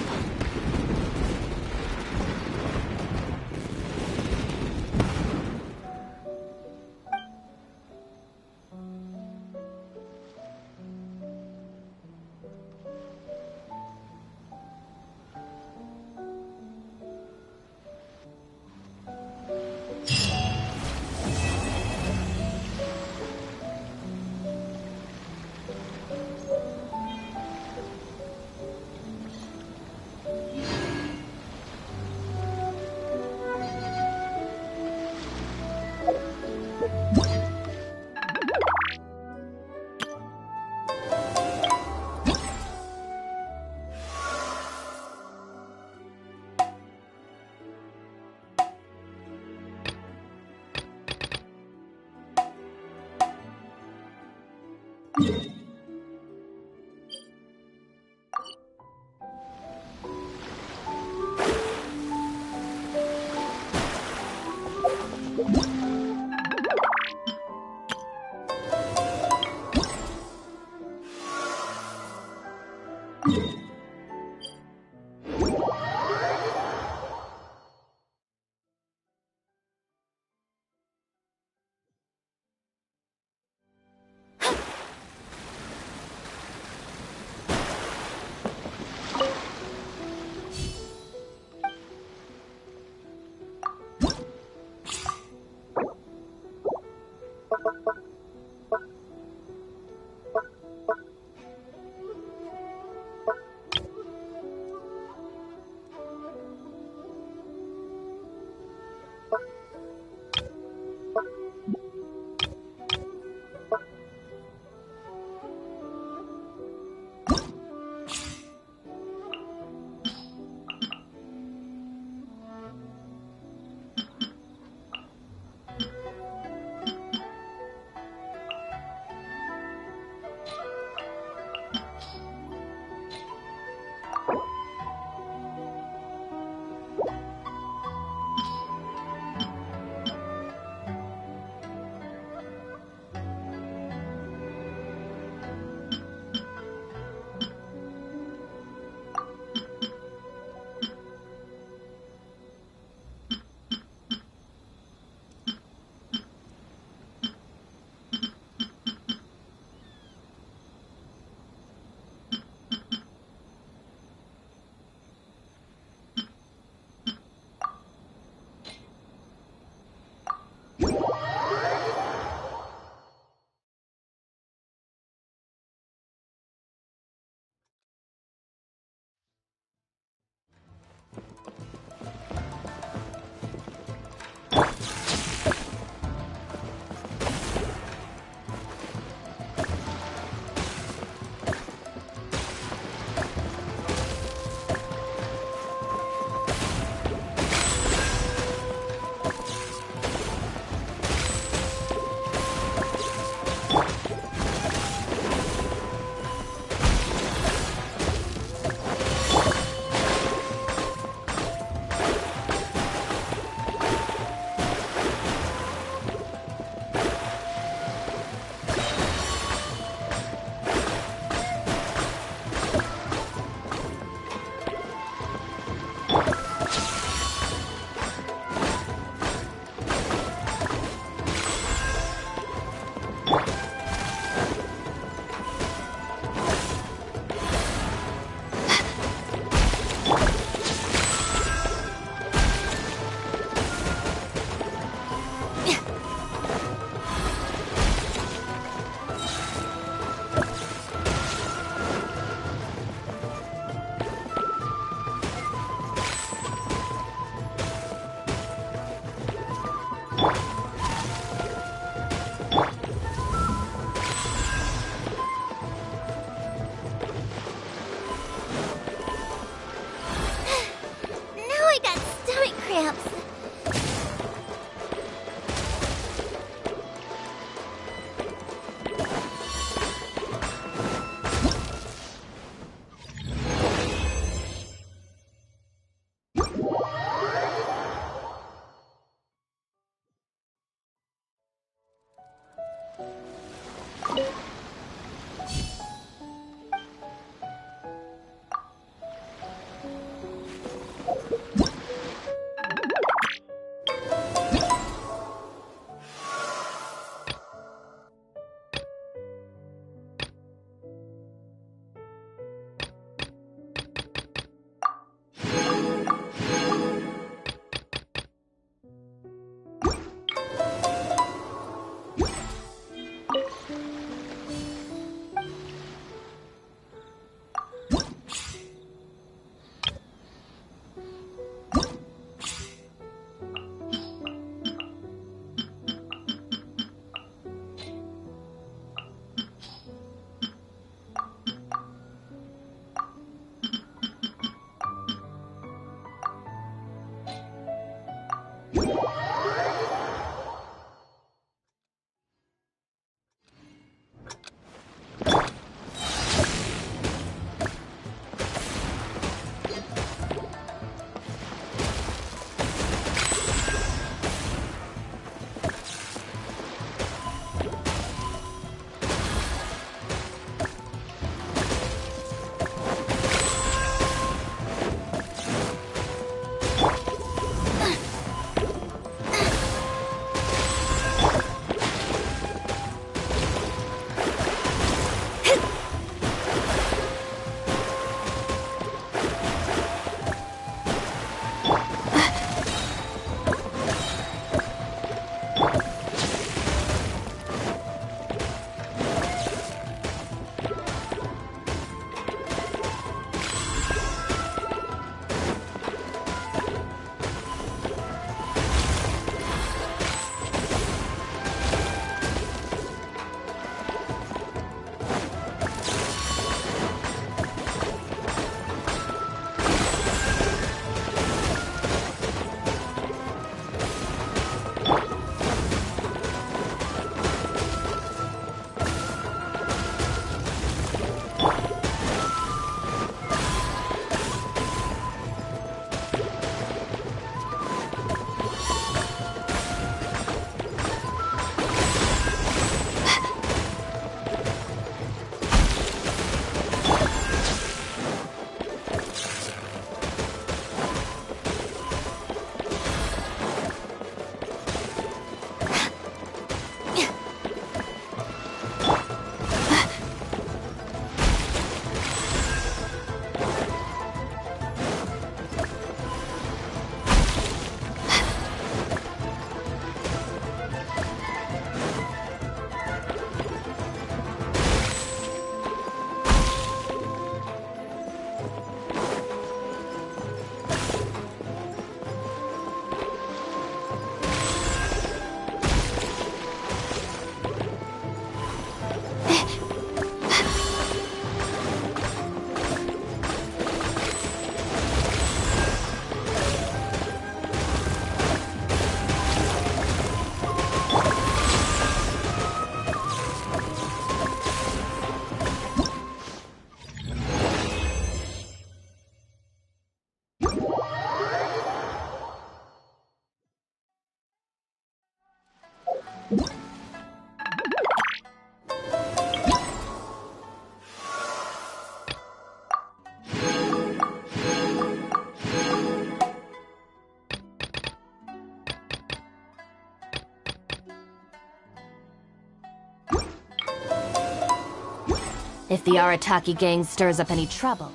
if the Arataki gang stirs up any trouble.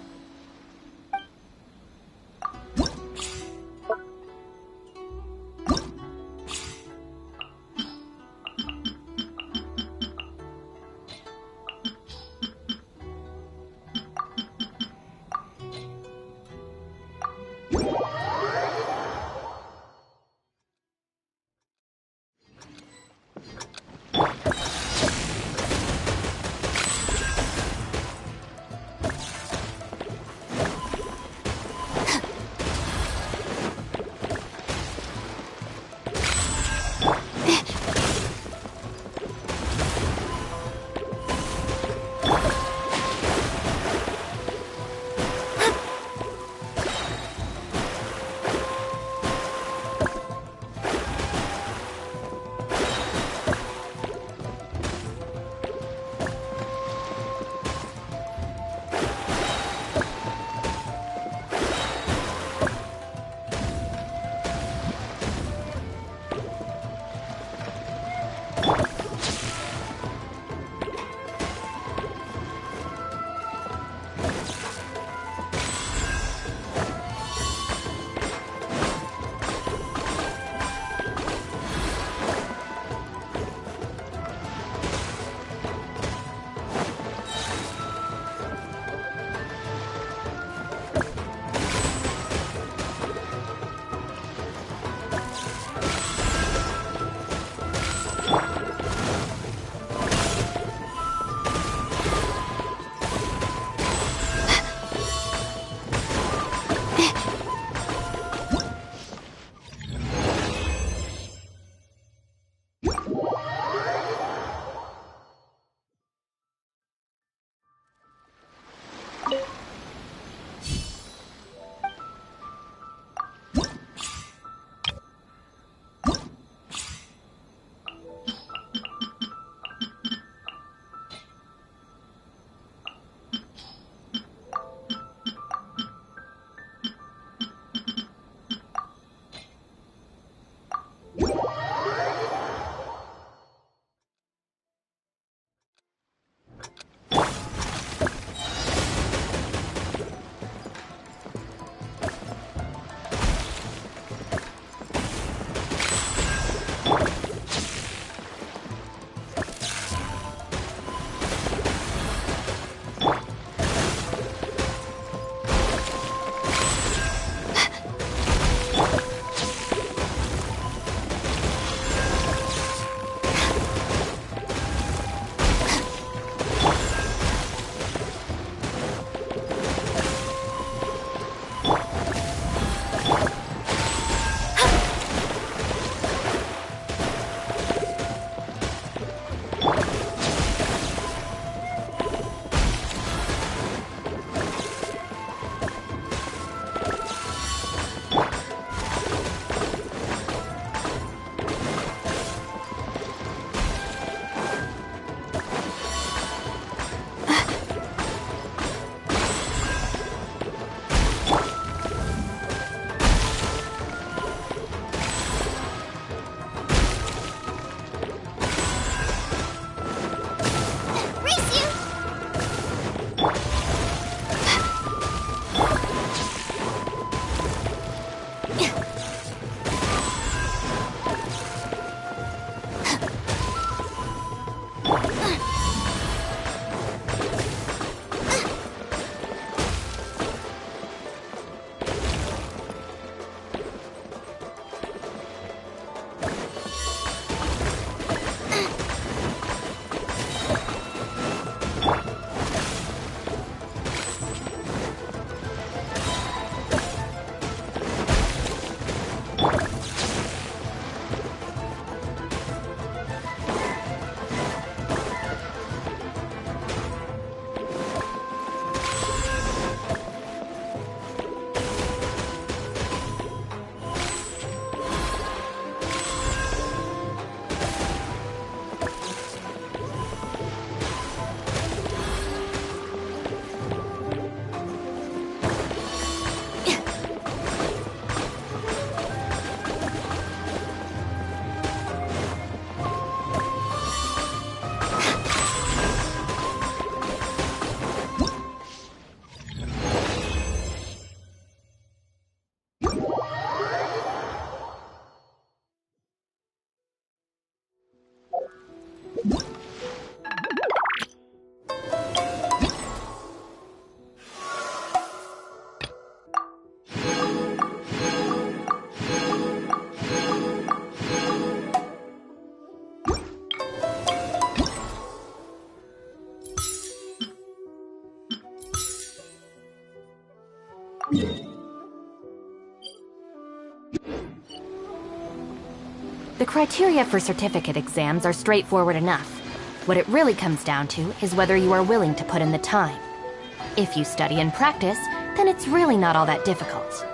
The criteria for certificate exams are straightforward enough. What it really comes down to is whether you are willing to put in the time. If you study and practice, then it's really not all that difficult.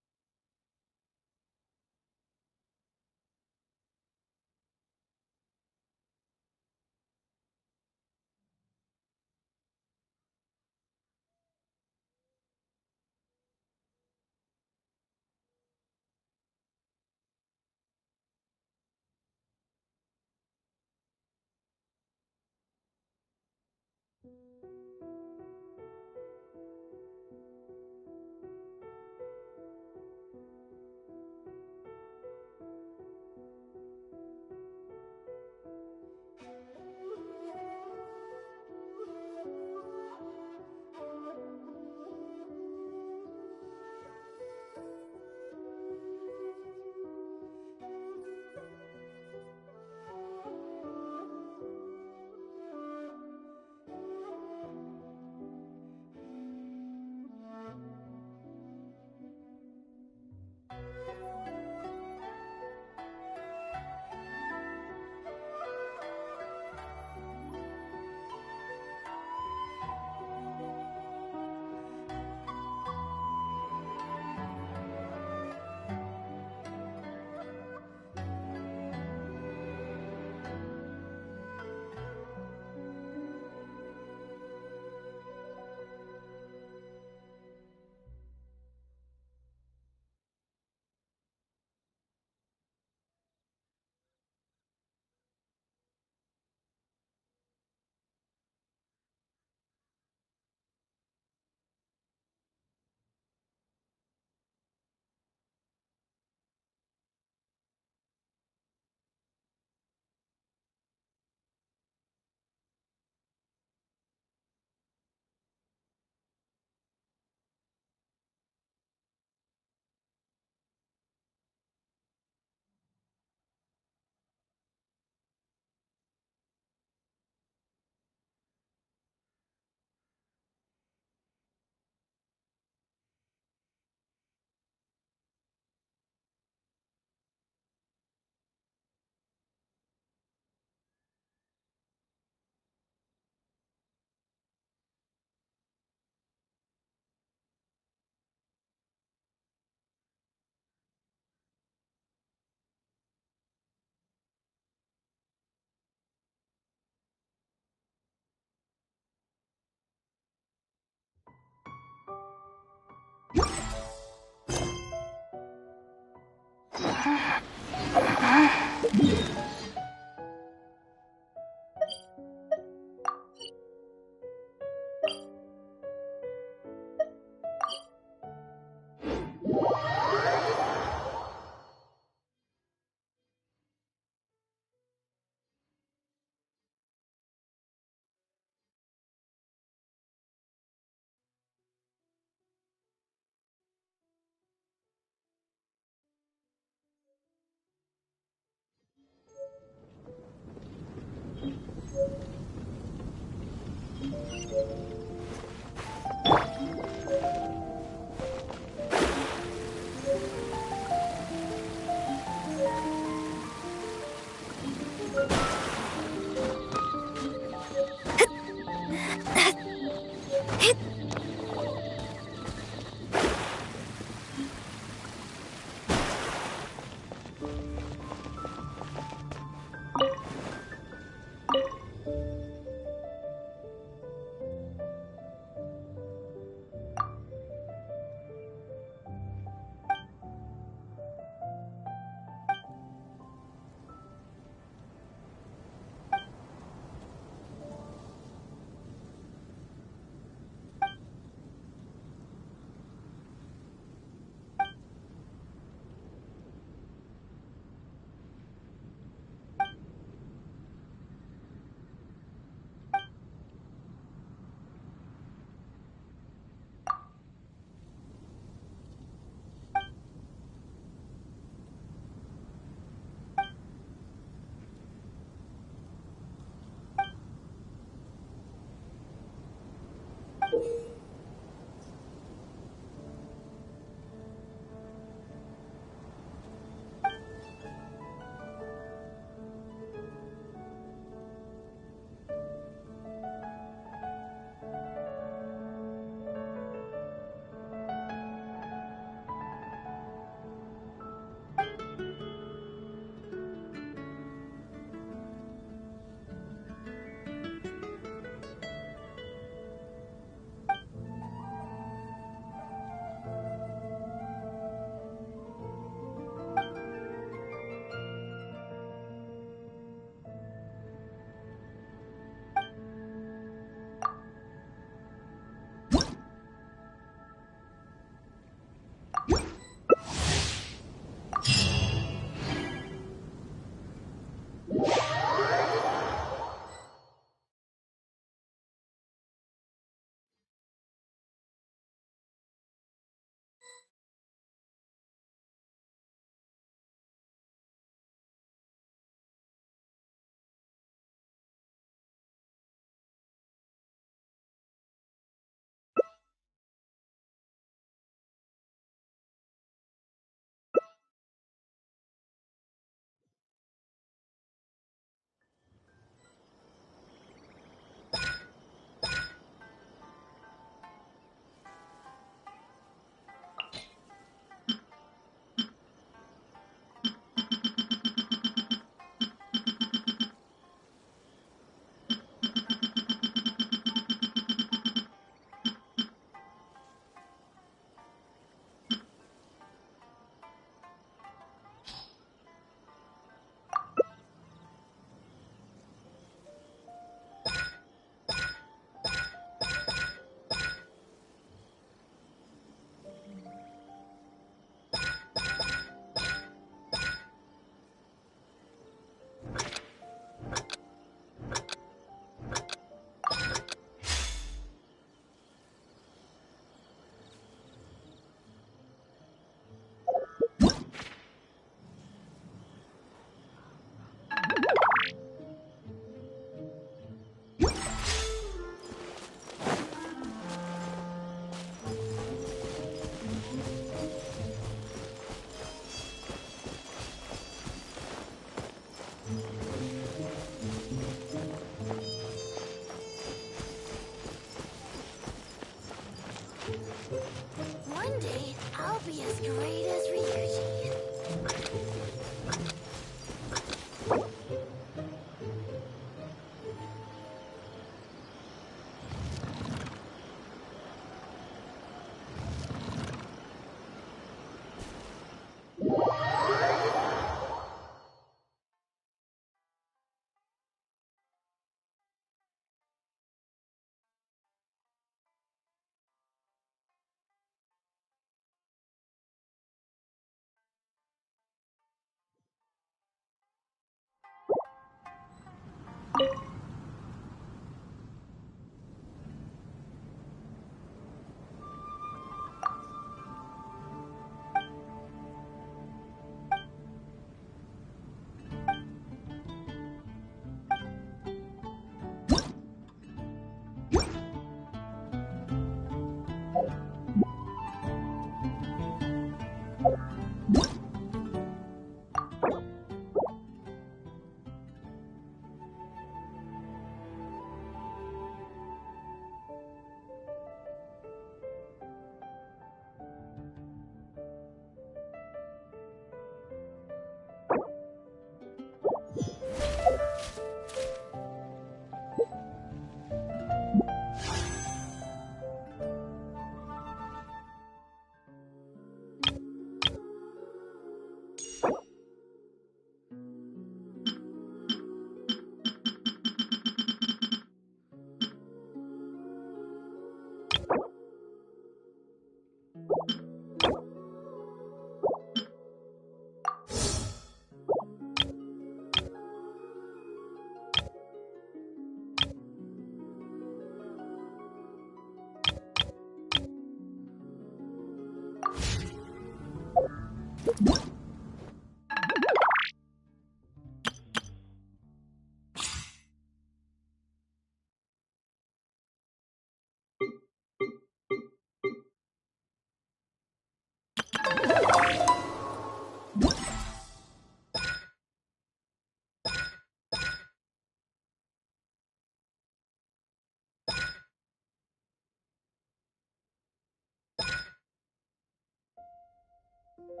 Thank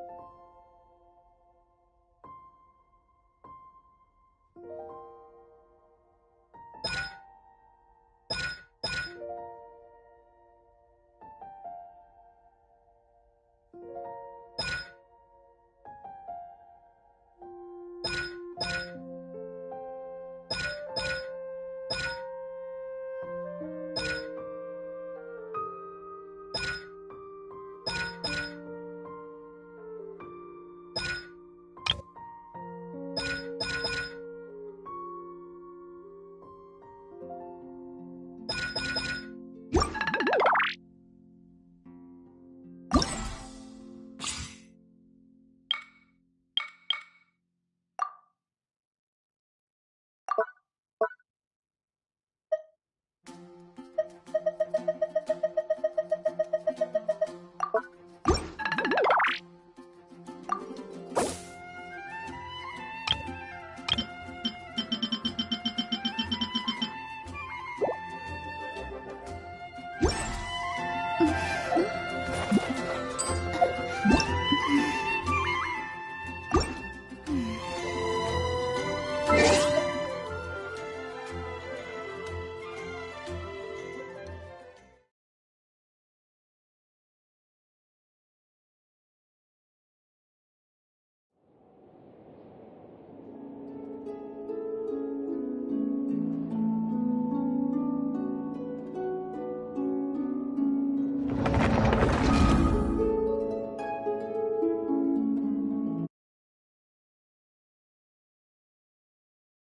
you.